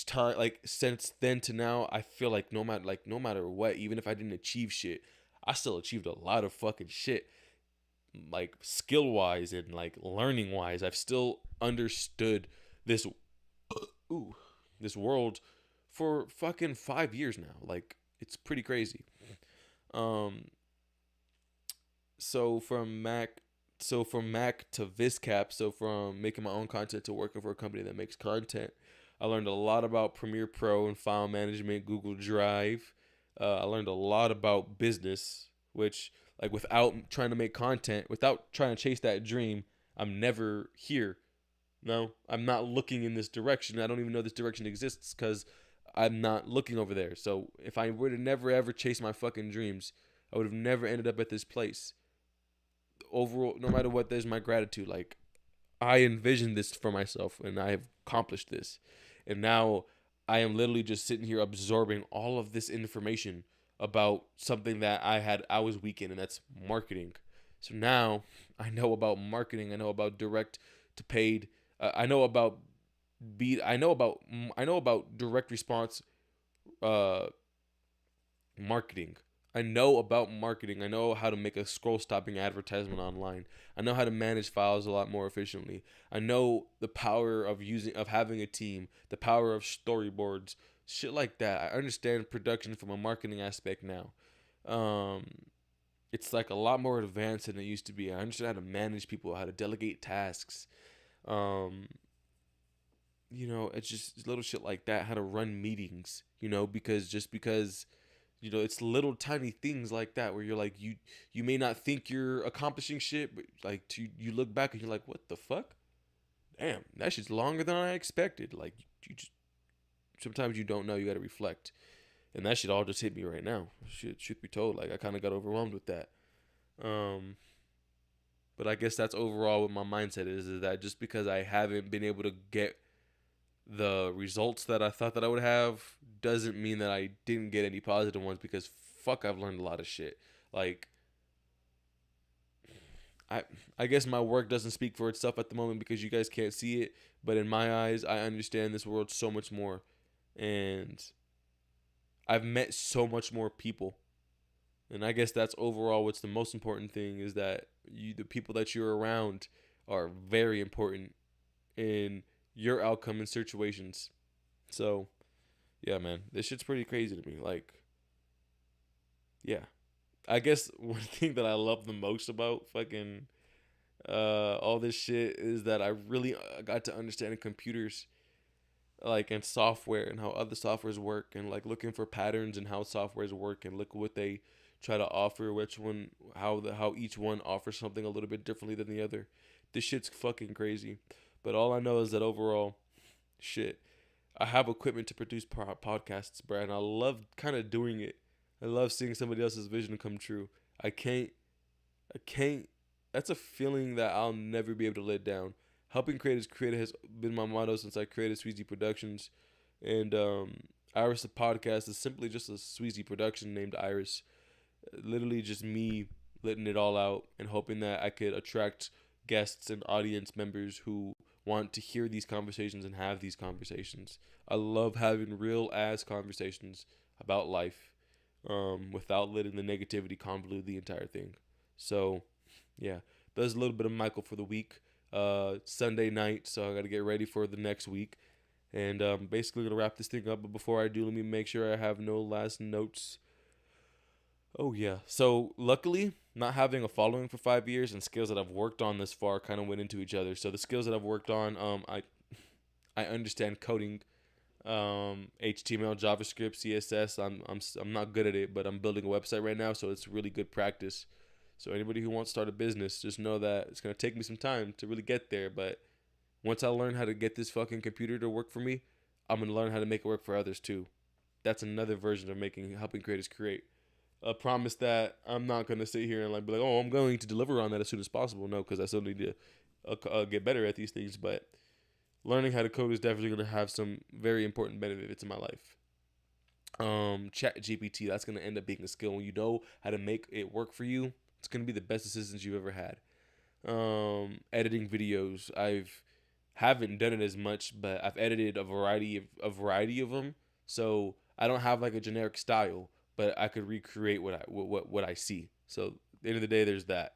time, like since then to now, I feel like no matter what, even if I didn't achieve shit, I still achieved a lot of fucking shit, like skill wise and like learning wise. I've still understood this ooh this world for fucking 5 years now. Like it's pretty crazy. Um, so from Mac, so from Mac to VisCap, so from making my own content to working for a company that makes content, I learned a lot about Premiere Pro and file management, Google Drive. I learned a lot about business, which like without trying to make content, without trying to chase that dream, I'm never here. No, I'm not looking in this direction. I don't even know this direction exists because I'm not looking over there. So if I were to never ever chase my fucking dreams, I would have never ended up at this place. Overall, no matter what, there's my gratitude. Like I envisioned this for myself and I have accomplished this. And now I am literally just sitting here absorbing all of this information about something that I was weak in, and that's marketing. So now I know about marketing. I know about direct to paid. I know about I know about direct response uh marketing. I know about marketing. I know how to make a scroll stopping advertisement online. I know how to manage files a lot more efficiently. I know the power of having a team, the power of storyboards, shit like that. I understand production from a marketing aspect now. Um it's like a lot more advanced than it used to be. I understand how to manage people, how to delegate tasks. Um it's just little shit like that, how to run meetings, because it's little tiny things like that where you're like you may not think you're accomplishing shit, but like you look back and you're like, what the fuck? Damn, that shit's longer than I expected. Like you just sometimes you don't know, you got to reflect. And that shit all just hit me right now. Shit, truth be told, like I kind of got overwhelmed with that. Um but I guess that's overall what my mindset is that just because I haven't been able to get the results that I thought that I would have doesn't mean that I didn't get any positive ones, because fuck, I've learned a lot of shit. Like I I guess my work doesn't speak for itself at the moment because you guys can't see it, but in my eyes I understand this world so much more, and I've met so much more people. And I guess that's overall what's the most important thing, is that the people that you're around are very important in your outcome in situations. So, yeah, man, this shit's pretty crazy to me. Like, yeah, I guess one thing that I love the most about fucking all this shit is that I really got to understand computers, like, and software and how other softwares work, and like looking for patterns and how softwares work and look what they try to offer, which one, how each one offers something a little bit differently than the other. This shit's fucking crazy. But all I know is that overall, shit, I have equipment to produce podcasts, bro, and I love kind of doing it. I love seeing somebody else's vision come true. I can't, I can't. That's a feeling that I'll never be able to let down. Helping creators create has been my motto since I created Sweezy Productions, and Iris the podcast is simply just a Sweezy production named Iris. Literally just me letting it all out and hoping that I could attract guests and audience members who want to hear these conversations and have these conversations. I love having real ass conversations about life, without letting the negativity convolute the entire thing. So, yeah. There's a little bit of Michael for the week. Sunday night, so I got to get ready for the next week. And basically gonna wrap this thing up. But before I do, let me make sure I have no last notes. Oh yeah. So luckily, not having a following for 5 years and skills that I've worked on this far kind of went into each other. So the skills that I've worked on, I understand coding, HTML, JavaScript, CSS. I'm not good at it, but I'm building a website right now, so it's really good practice. So anybody who wants to start a business, just know that it's gonna take me some time to really get there. But once I learn how to get this fucking computer to work for me, I'm gonna learn how to make it work for others too. That's another version of helping creators create. A promise that I'm not gonna sit here and like be like, oh, I'm going to deliver on that as soon as possible. No, because I still need to get better at these things. But learning how to code is definitely gonna have some very important benefits in my life. Chat GPT, that's gonna end up being a skill. When you know how to make it work for you, it's gonna be the best assistant you've ever had. Editing videos, I've haven't done it as much, but I've edited a variety of them. So I don't have like a generic style, but I could recreate what I see. So at the end of the day, there's that.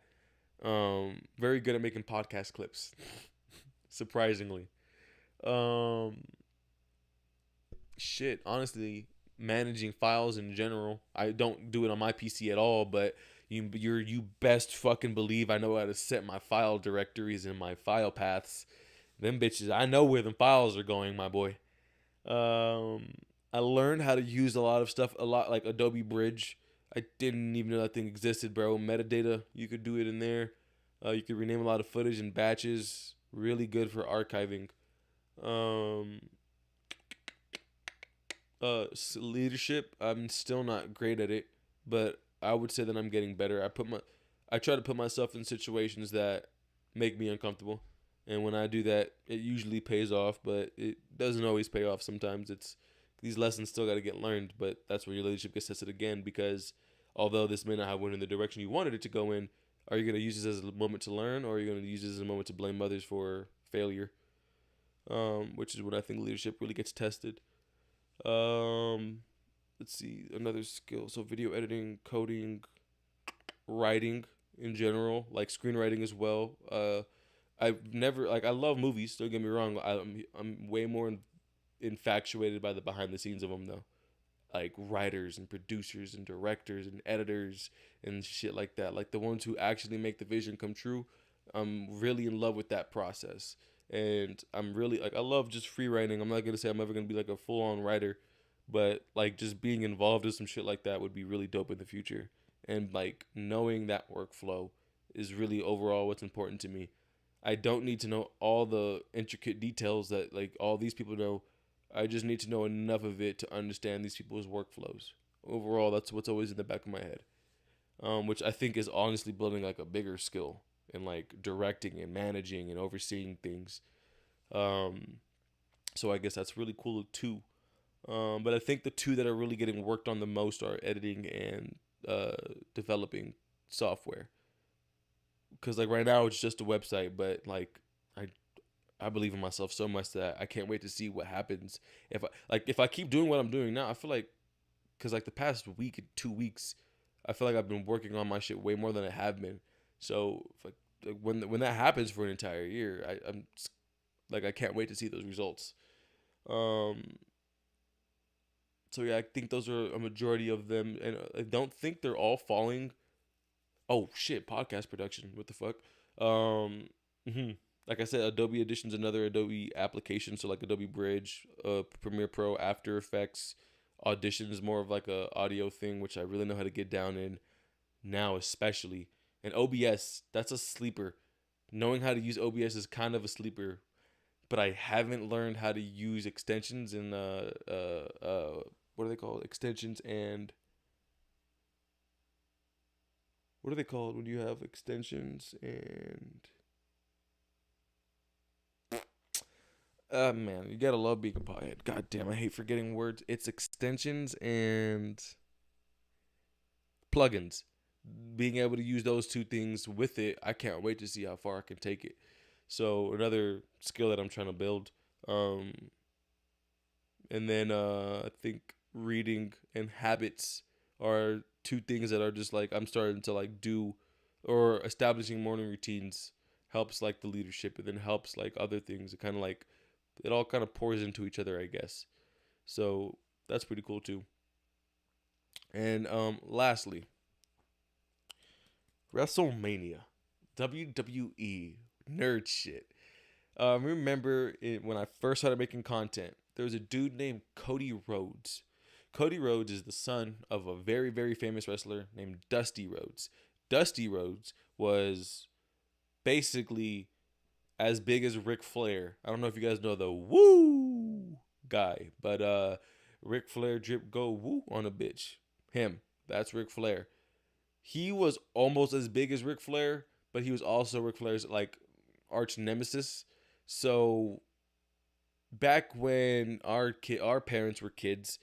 Very good at making podcast clips, surprisingly. Um, Shit, honestly, managing files in general. I don't do it on my PC at all, but you best fucking believe I know how to set my file directories and my file paths. Them bitches, I know where the files are going, my boy. Um, I learned how to use a lot of stuff, a lot like Adobe Bridge. I didn't even know that thing existed, bro. Metadata, you could do it in there. You could rename a lot of footage in batches. Really good for archiving. Um, Leadership, I'm still not great at it, but I would say that I'm getting better. I try to put myself in situations that make me uncomfortable, and when I do that, it usually pays off, but it doesn't always pay off. Sometimes it's these lessons still got to get learned, but that's where your leadership gets tested again, because although this may not have went in the direction you wanted it to go in, are you going to use this as a moment to learn, or are you going to use this as a moment to blame others for failure? Which is when I think leadership really gets tested. Um, let's see, another skill. So video editing, coding, writing in general, like screenwriting as well. I've never like I love movies. Don't get me wrong. I'm way more infatuated by the behind the scenes of them though. Like writers and producers and directors and editors and shit like that. Like the ones who actually make the vision come true. I'm really in love with that process. And I'm really like I love just free writing. I'm not gonna say I'm ever gonna be like a full on writer, but like just being involved in some shit like that would be really dope in the future. And like knowing that workflow is really overall what's important to me. I don't need to know all the intricate details that like all these people know. I just need to know enough of it to understand these people's workflows. Overall, that's what's always in the back of my head. Which I think is honestly building like a bigger skill in like directing and managing and overseeing things. Um, so I guess that's really cool too. But I think the two that are really getting worked on the most are editing and developing software. Because like right now it's just a website, but like I I believe in myself so much that I can't wait to see what happens if I keep doing what I'm doing now. I feel like because like the past week, 2 weeks, I feel like I've been working on my shit way more than I have been. So if like when that happens for an entire year, I'm like I can't wait to see those results. Um, so yeah, I think those are a majority of them, and I don't think they're all falling. Oh shit, podcast production. What the fuck? Um, mhm. Like I said, Adobe Audition's another Adobe application. So like Adobe Bridge, Premiere Pro, After Effects. Audition is more of like a audio thing, which I really know how to get down in now, especially. And OBS, that's a sleeper. Knowing how to use OBS is kind of a sleeper, but I haven't learned how to use extensions and what are they called? Extensions and what are they called when you have extensions and man, you gotta love being a pothead. God damn, I hate forgetting words. It's extensions and plugins. Being able to use those two things with it, I can't wait to see how far I can take it. So another skill that I'm trying to build. Um, and then I think reading and habits are two things that are just like I'm starting to like do or establishing morning routines helps like the leadership, and then helps like other things. It kind of like it all kind of pours into each other, I guess. So that's pretty cool too. And lastly, WrestleMania, WWE nerd shit. Remember when I first started making content, there was a dude named Cody Rhodes. Cody Rhodes is the son of a very, very famous wrestler named Dusty Rhodes. Dusty Rhodes was basically as big as Ric Flair. I don't know if you guys know the woo guy, but Ric Flair drip go woo on a bitch. Him. That's Ric Flair. He was almost as big as Ric Flair, but he was also Ric Flair's like arch nemesis. So back when our parents were kids,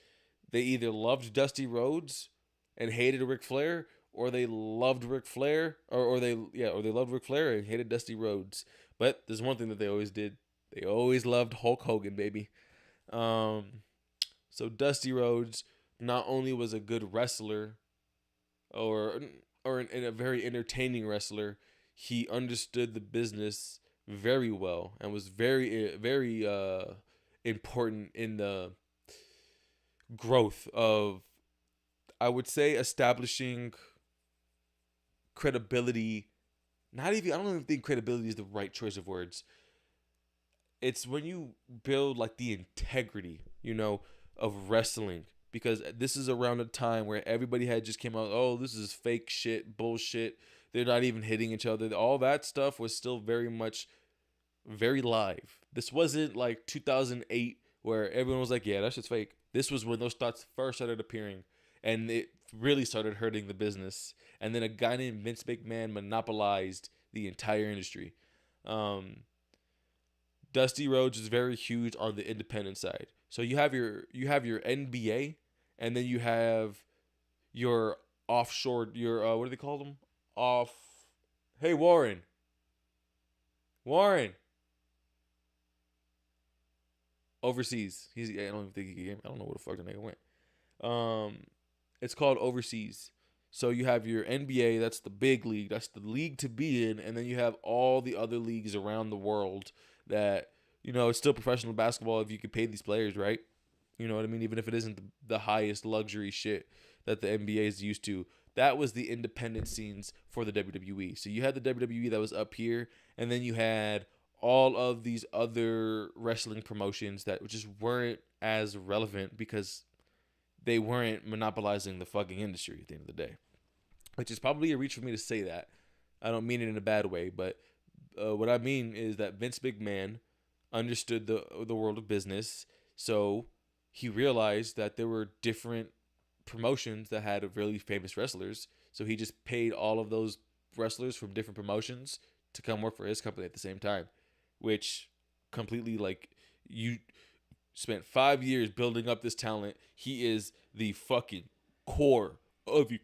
they either loved Dusty Rhodes and hated Ric Flair, or they loved Ric Flair, or they loved Ric Flair and hated Dusty Rhodes. But there's one thing that they always did: they always loved Hulk Hogan, baby. Um, so Dusty Rhodes not only was a good wrestler, or a very entertaining wrestler, he understood the business very well and was very important in the growth of, I would say, establishing credibility. Not even, I don't even think credibility is the right choice of words. It's when you build like the integrity, of wrestling, because this is around a time where everybody had just came out, oh, this is fake shit, bullshit. They're not even hitting each other. All that stuff was still very much very live. This wasn't like 2008 where everyone was like, yeah, that shit's fake. This was when those thoughts first started appearing, and it really started hurting the business. And then a guy named Vince McMahon monopolized the entire industry. Dusty Rhodes is very huge on the independent side. So you have your NBA, and then you have your offshore, your what do they call them? Off. Hey, Warren. Warren. Overseas. I don't even think he came. I don't know where the fuck the nigga went. It's called overseas. So you have your NBA, that's the big league, that's the league to be in, and then you have all the other leagues around the world that, it's still professional basketball if you could pay these players, right? You know what I mean? Even if it isn't the highest luxury shit that the NBA is used to. That was the independent scenes for the WWE. So you had the WWE that was up here, and then you had all of these other wrestling promotions that just weren't as relevant because they weren't monopolizing the fucking industry at the end of the day. Which is probably a reach for me to say that. I don't mean it in a bad way, but what I mean is that Vince McMahon understood the world of business, so he realized that there were different promotions that had really famous wrestlers, so he just paid all of those wrestlers from different promotions to come work for his company at the same time, which completely, like, you spent 5 years building up this talent. He is the fucking core of you.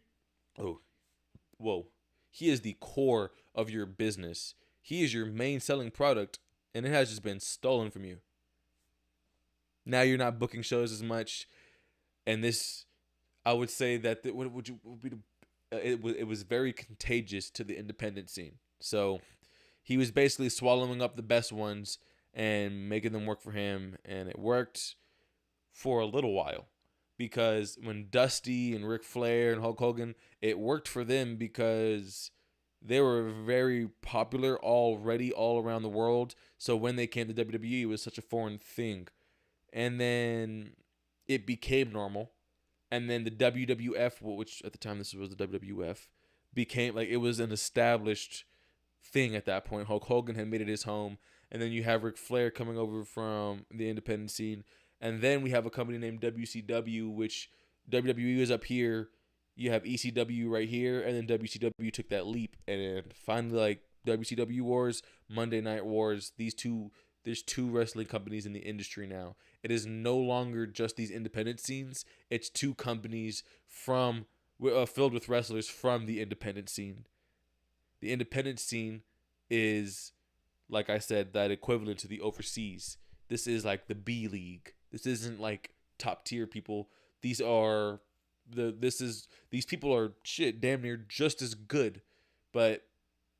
Oh, whoa. He is the core of your business. He is your main selling product, and it has just been stolen from you. Now you're not booking shows as much, and this, I would say that it was very contagious to the independent scene. So he was basically swallowing up the best ones and making them work for him, and it worked for a little while. Because when Dusty and Ric Flair and Hulk Hogan, it worked for them because they were very popular already all around the world. So when they came to WWE, it was such a foreign thing. And then it became normal. And then the WWF, which at the time this was the WWF, became like, it was an established thing at that point. Hulk Hogan had made it his home. And then you have Ric Flair coming over from the independent scene. And then we have a company named WCW, which WWE is up here. You have ECW right here, and then WCW took that leap. And finally, like, WCW Wars, Monday Night Wars, there's two wrestling companies in the industry now. It is no longer just these independent scenes. It's two companies filled with wrestlers from the independent scene. The independent scene is, like I said, that equivalent to the overseas. This is like the B League. This isn't like top tier people. These people are shit damn near just as good but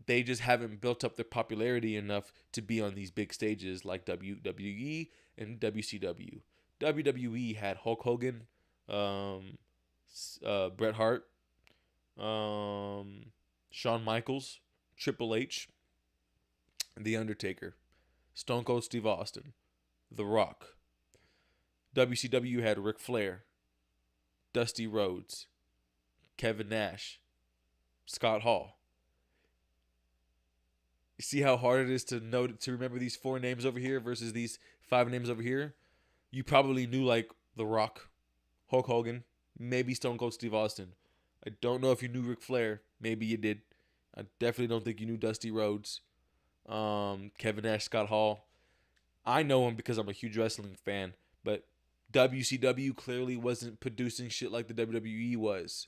they just haven't built up their popularity enough to be on these big stages like WWE and WCW. WWE had Hulk Hogan, um, Bret Hart, Shawn Michaels, Triple H, The Undertaker, Stone Cold Steve Austin, The Rock. WCW had Ric Flair, Dusty Rhodes, Kevin Nash, Scott Hall. You see how hard it is to remember these 4 names over here versus these 5 names over here? You probably knew like The Rock, Hulk Hogan, maybe Stone Cold Steve Austin. I don't know if you knew Ric Flair. Maybe you did. I definitely don't think you knew Dusty Rhodes, Kevin Nash, Scott Hall. I know him because I'm a huge wrestling fan, but WCW clearly wasn't producing shit like the WWE was.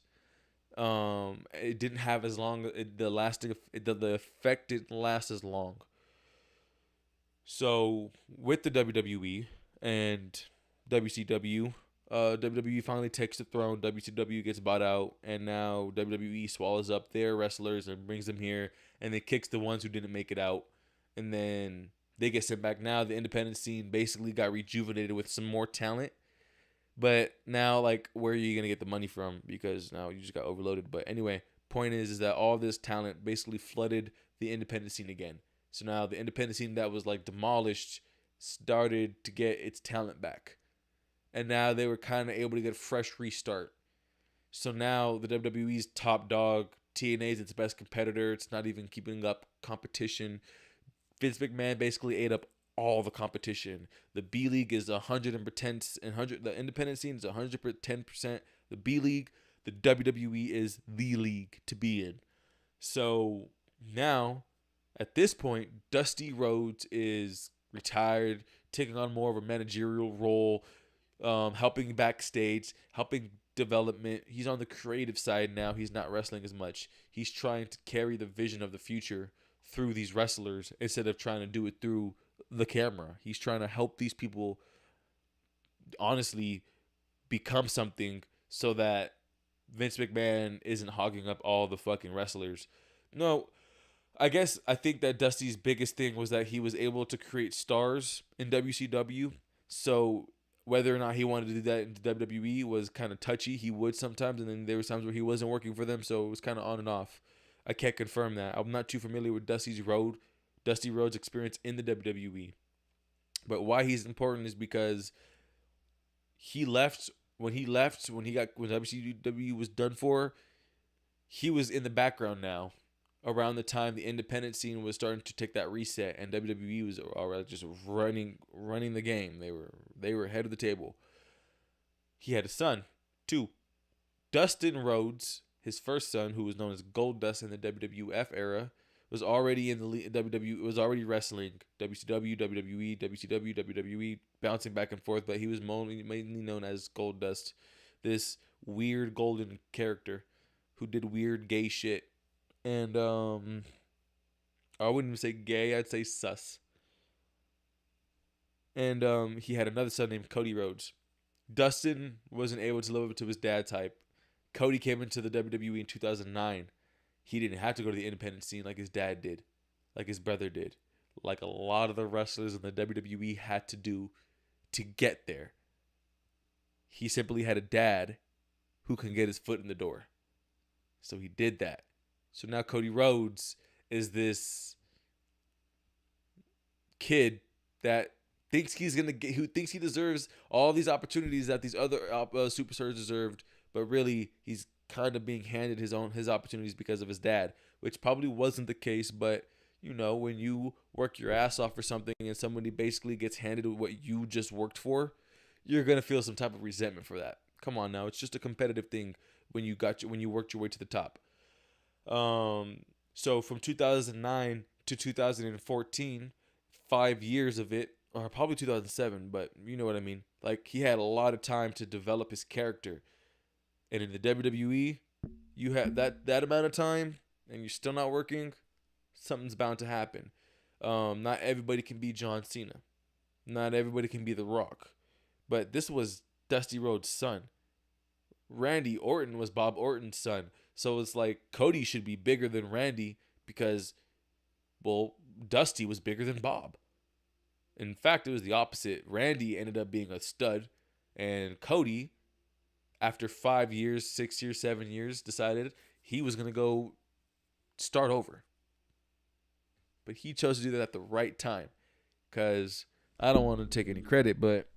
It didn't have as long. The effect didn't last as long. So with the WWE and WCW, WWE finally takes the throne. WCW gets bought out, and now WWE swallows up their wrestlers and brings them here, and then kicks the ones who didn't make it out, and then they get sent back. Now the independent scene basically got rejuvenated with some more talent. But now, like, where are you going to get the money from? Because now you just got overloaded. But anyway, point is that all this talent basically flooded the independent scene again. So now the independent scene that was, like, demolished started to get its talent back. And now they were kind of able to get a fresh restart. So now the WWE's top dog, TNA is its best competitor. It's not even keeping up competition. Vince McMahon basically ate up all the competition. The B League is 110 and 100. The independent scene is 110%. The B League, the WWE is the league to be in. So now, at this point, Dusty Rhodes is retired, taking on more of a managerial role, helping backstage, helping development. He's on the creative side now. He's not wrestling as much. He's trying to carry the vision of the future through these wrestlers instead of trying to do it through the camera. He's trying to help these people honestly become something so that Vince McMahon isn't hogging up all the fucking wrestlers. No, I think that Dusty's biggest thing was that he was able to create stars in WCW. So whether or not he wanted to do that in WWE was kind of touchy. He would sometimes, and then there was times where he wasn't working for them, so it was kind of on and off. I can't confirm that. I'm not too familiar with Dusty Rhodes' experience in the WWE. But why he's important is because when WCW was done for, he was in the background now. Around the time the independent scene was starting to take that reset, and WWE was already just running the game. They were ahead of the table. He had a son, too. Dustin Rhodes, his first son, who was known as Goldust in the WWF era, was already in the WWE. Was already wrestling WCW, WWE, WCW, WWE, bouncing back and forth. But he was mainly known as Goldust, this weird golden character who did weird gay shit. And I wouldn't even say gay. I'd say sus. And he had another son named Cody Rhodes. Dustin wasn't able to live up to his dad's hype. Cody came into the WWE in 2009. He didn't have to go to the independent scene like his dad did, like his brother did, like a lot of the wrestlers in the WWE had to do to get there. He simply had a dad who can get his foot in the door. So he did that. So now Cody Rhodes is this kid that thinks who thinks he deserves all these opportunities that these other superstars deserved, but really he's kind of being handed his opportunities because of his dad, which probably wasn't the case. But you know, when you work your ass off for something and somebody basically gets handed what you just worked for, you're gonna feel some type of resentment for that. Come on now, it's just a competitive thing when you worked your way to the top. So from 2009 to 2014, 5 years of it, or probably 2007, but you know what I mean. Like, he had a lot of time to develop his character. And in the WWE, you have that amount of time and you're still not working, something's bound to happen. Not everybody can be John Cena. Not everybody can be The Rock. But this was Dusty Rhodes' son. Randy Orton was Bob Orton's son. So it's like Cody should be bigger than Randy because, well, Dusty was bigger than Bob. In fact, it was the opposite. Randy ended up being a stud, and Cody, after 5 years, 6 years, 7 years, decided he was going to go start over. But he chose to do that at the right time because I don't want to take any credit, but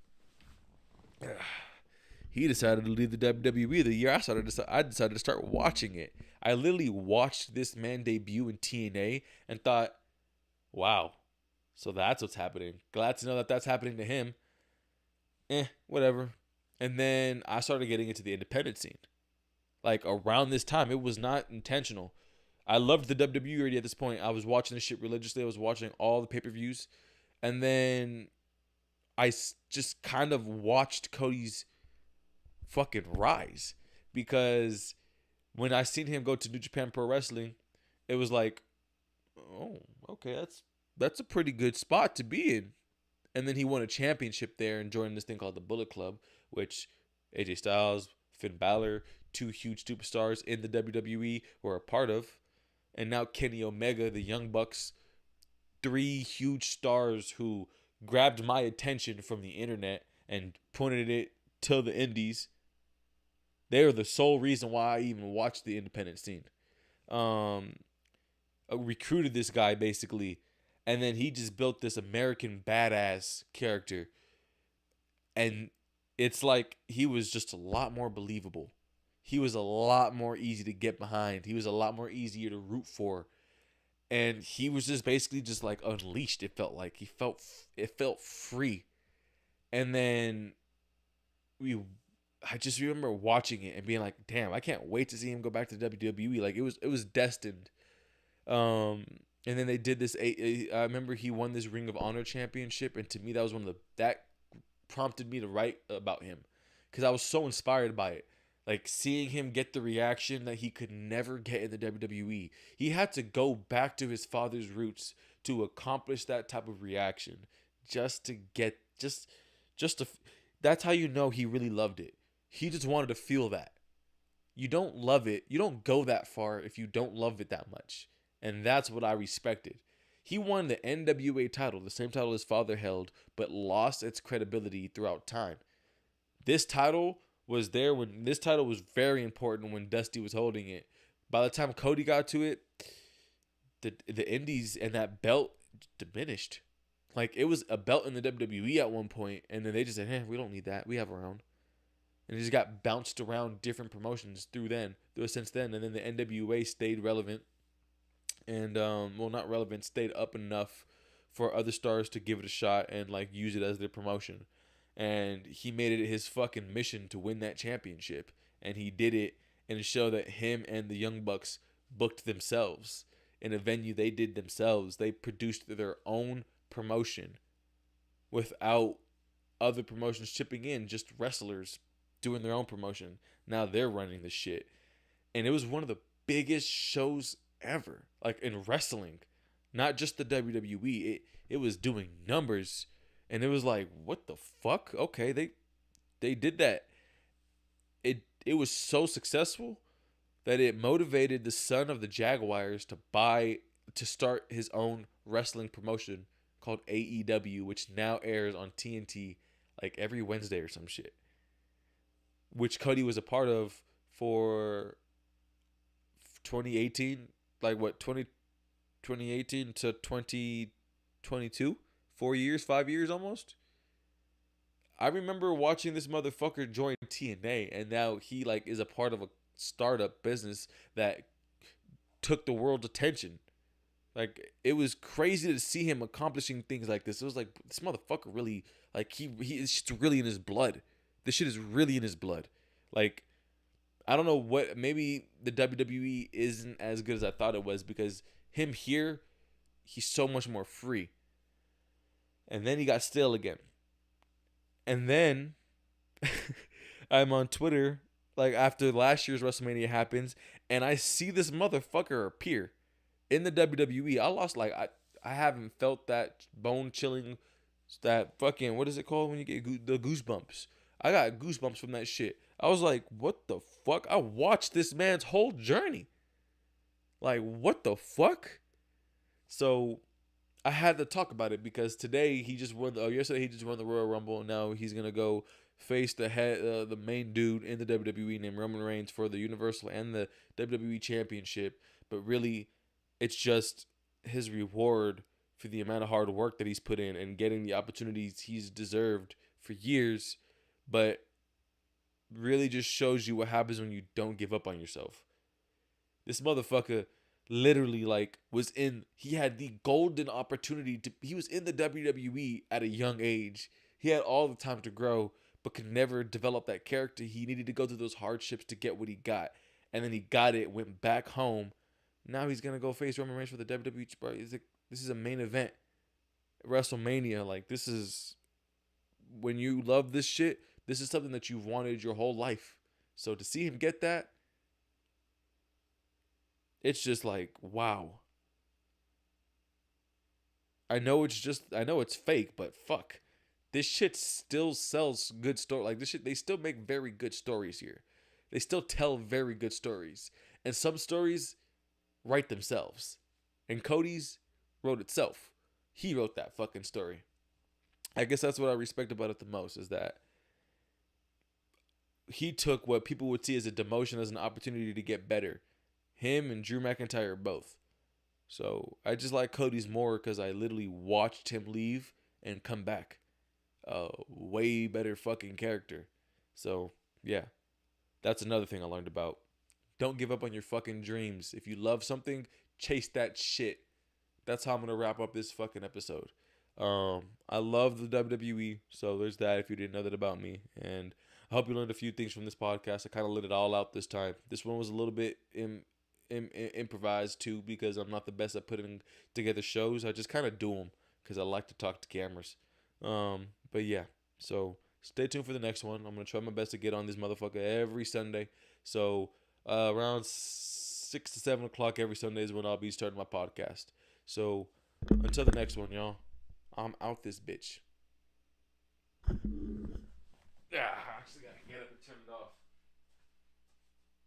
he decided to leave the WWE the year I decided to start watching it. I literally watched this man debut in TNA and thought, wow, so that's what's happening. Glad to know that that's happening to him. Whatever. And then I started getting into the independent scene. Like around this time, it was not intentional. I loved the WWE already at this point. I was watching this shit religiously. I was watching all the pay-per-views. And then I just kind of watched Cody's fucking rise. Because when I seen him go to New Japan Pro Wrestling, it was like, oh, okay, that's a pretty good spot to be in. And then he won a championship there and joined this thing called the Bullet Club, which AJ Styles, Finn Balor, two huge superstars in the WWE were a part of. And now Kenny Omega, the Young Bucks, three huge stars who grabbed my attention from the internet and pointed it to the indies. They are the sole reason why I even watched the independent scene. I recruited this guy basically, and then he just built this American badass character. And it's like he was just a lot more believable. He was a lot more easy to get behind. He was a lot more easier to root for. And he was just basically just like unleashed. It felt like it felt free. And then I just remember watching it and being like, damn, I can't wait to see him go back to WWE. Like it was destined. And then they did this. I remember he won this Ring of Honor championship, and to me that was that prompted me to write about him because I was so inspired by it. Like seeing him get the reaction that he could never get in the WWE. He had to go back to his father's roots to accomplish that type of reaction, just to get that's how you know he really loved it. He just wanted to feel that. You don't love it. You don't go that far if you don't love it that much. And that's what I respected. He won the NWA title, the same title his father held, but lost its credibility throughout time. This title was very important when Dusty was holding it. By the time Cody got to it, the indies and that belt diminished. Like it was a belt in the WWE at one point, and then they just said, we don't need that. We have our own. And it just got bounced around different promotions since then. And then the NWA stayed relevant. And not relevant, stayed up enough for other stars to give it a shot and like use it as their promotion. And he made it his fucking mission to win that championship. And he did it in a show that him and the Young Bucks booked themselves. In a venue they did themselves. They produced their own promotion without other promotions chipping in. Just wrestlers doing their own promotion. Now they're running the shit. And it was one of the biggest shows ever. Like in wrestling. Not just the WWE. It was doing numbers. And it was like, what the fuck? Okay, they did that. It was so successful that it motivated the son of the Jaguars to start his own wrestling promotion called AEW, which now airs on TNT like every Wednesday or some shit. Which Cody was a part of for 2018, like what, 2018 to 2022? 4 years, 5 years almost. I remember watching this motherfucker join TNA, and now he like is a part of a startup business that took the world's attention. Like it was crazy to see him accomplishing things like this. It was like this motherfucker really like it's just really in his blood. This shit is really in his blood. Like I don't know what, maybe the WWE isn't as good as I thought it was because him here, he's so much more free. And then he got stale again. And then I'm on Twitter, like after last year's WrestleMania happens, and I see this motherfucker appear in the WWE. I haven't felt that bone chilling, that fucking, what is it called when you get the goosebumps? I got goosebumps from that shit. I was like, what the fuck? I watched this man's whole journey. Like, what the fuck? So I had to talk about it because today he just won. Yesterday he just won the Royal Rumble. And now he's gonna go face the main dude in the WWE named Roman Reigns for the Universal and the WWE Championship. But really, it's just his reward for the amount of hard work that he's put in and getting the opportunities he's deserved for years. But really, just shows you what happens when you don't give up on yourself. This motherfucker literally he had the golden opportunity he was in the WWE at a young age. He had all the time to grow, but could never develop that character. He needed to go through those hardships to get what he got. And then he got it, went back home. Now he's gonna go face Roman Reigns for the WWE. Bro, this is a main event. WrestleMania. Like, this is, when you love this shit, this is something that you've wanted your whole life. So to see him get that, it's just like, wow. I know it's fake, but fuck. This shit still sells good story. Like, this shit, they still make very good stories here. They still tell very good stories. And some stories write themselves. And Cody's wrote itself. He wrote that fucking story. I guess that's what I respect about it the most, is that he took what people would see as a demotion as an opportunity to get better. Him and Drew McIntyre both. So I just like Cody's more because I literally watched him leave and come back. Way better fucking character. So yeah, that's another thing I learned about. Don't give up on your fucking dreams. If you love something, chase that shit. That's how I'm gonna wrap up this fucking episode. I love the WWE, so there's that. If you didn't know that about me, and I hope you learned a few things from this podcast. I kind of let it all out this time. This one was a little bit improvised too, because I'm not the best at putting together shows. I just kind of do them because I like to talk to cameras. But yeah, so stay tuned for the next one. I'm gonna try my best to get on this motherfucker every Sunday. So around 6 to 7 o'clock every Sunday is when I'll be starting my podcast. So until the next one, y'all, I'm out this bitch. Ah.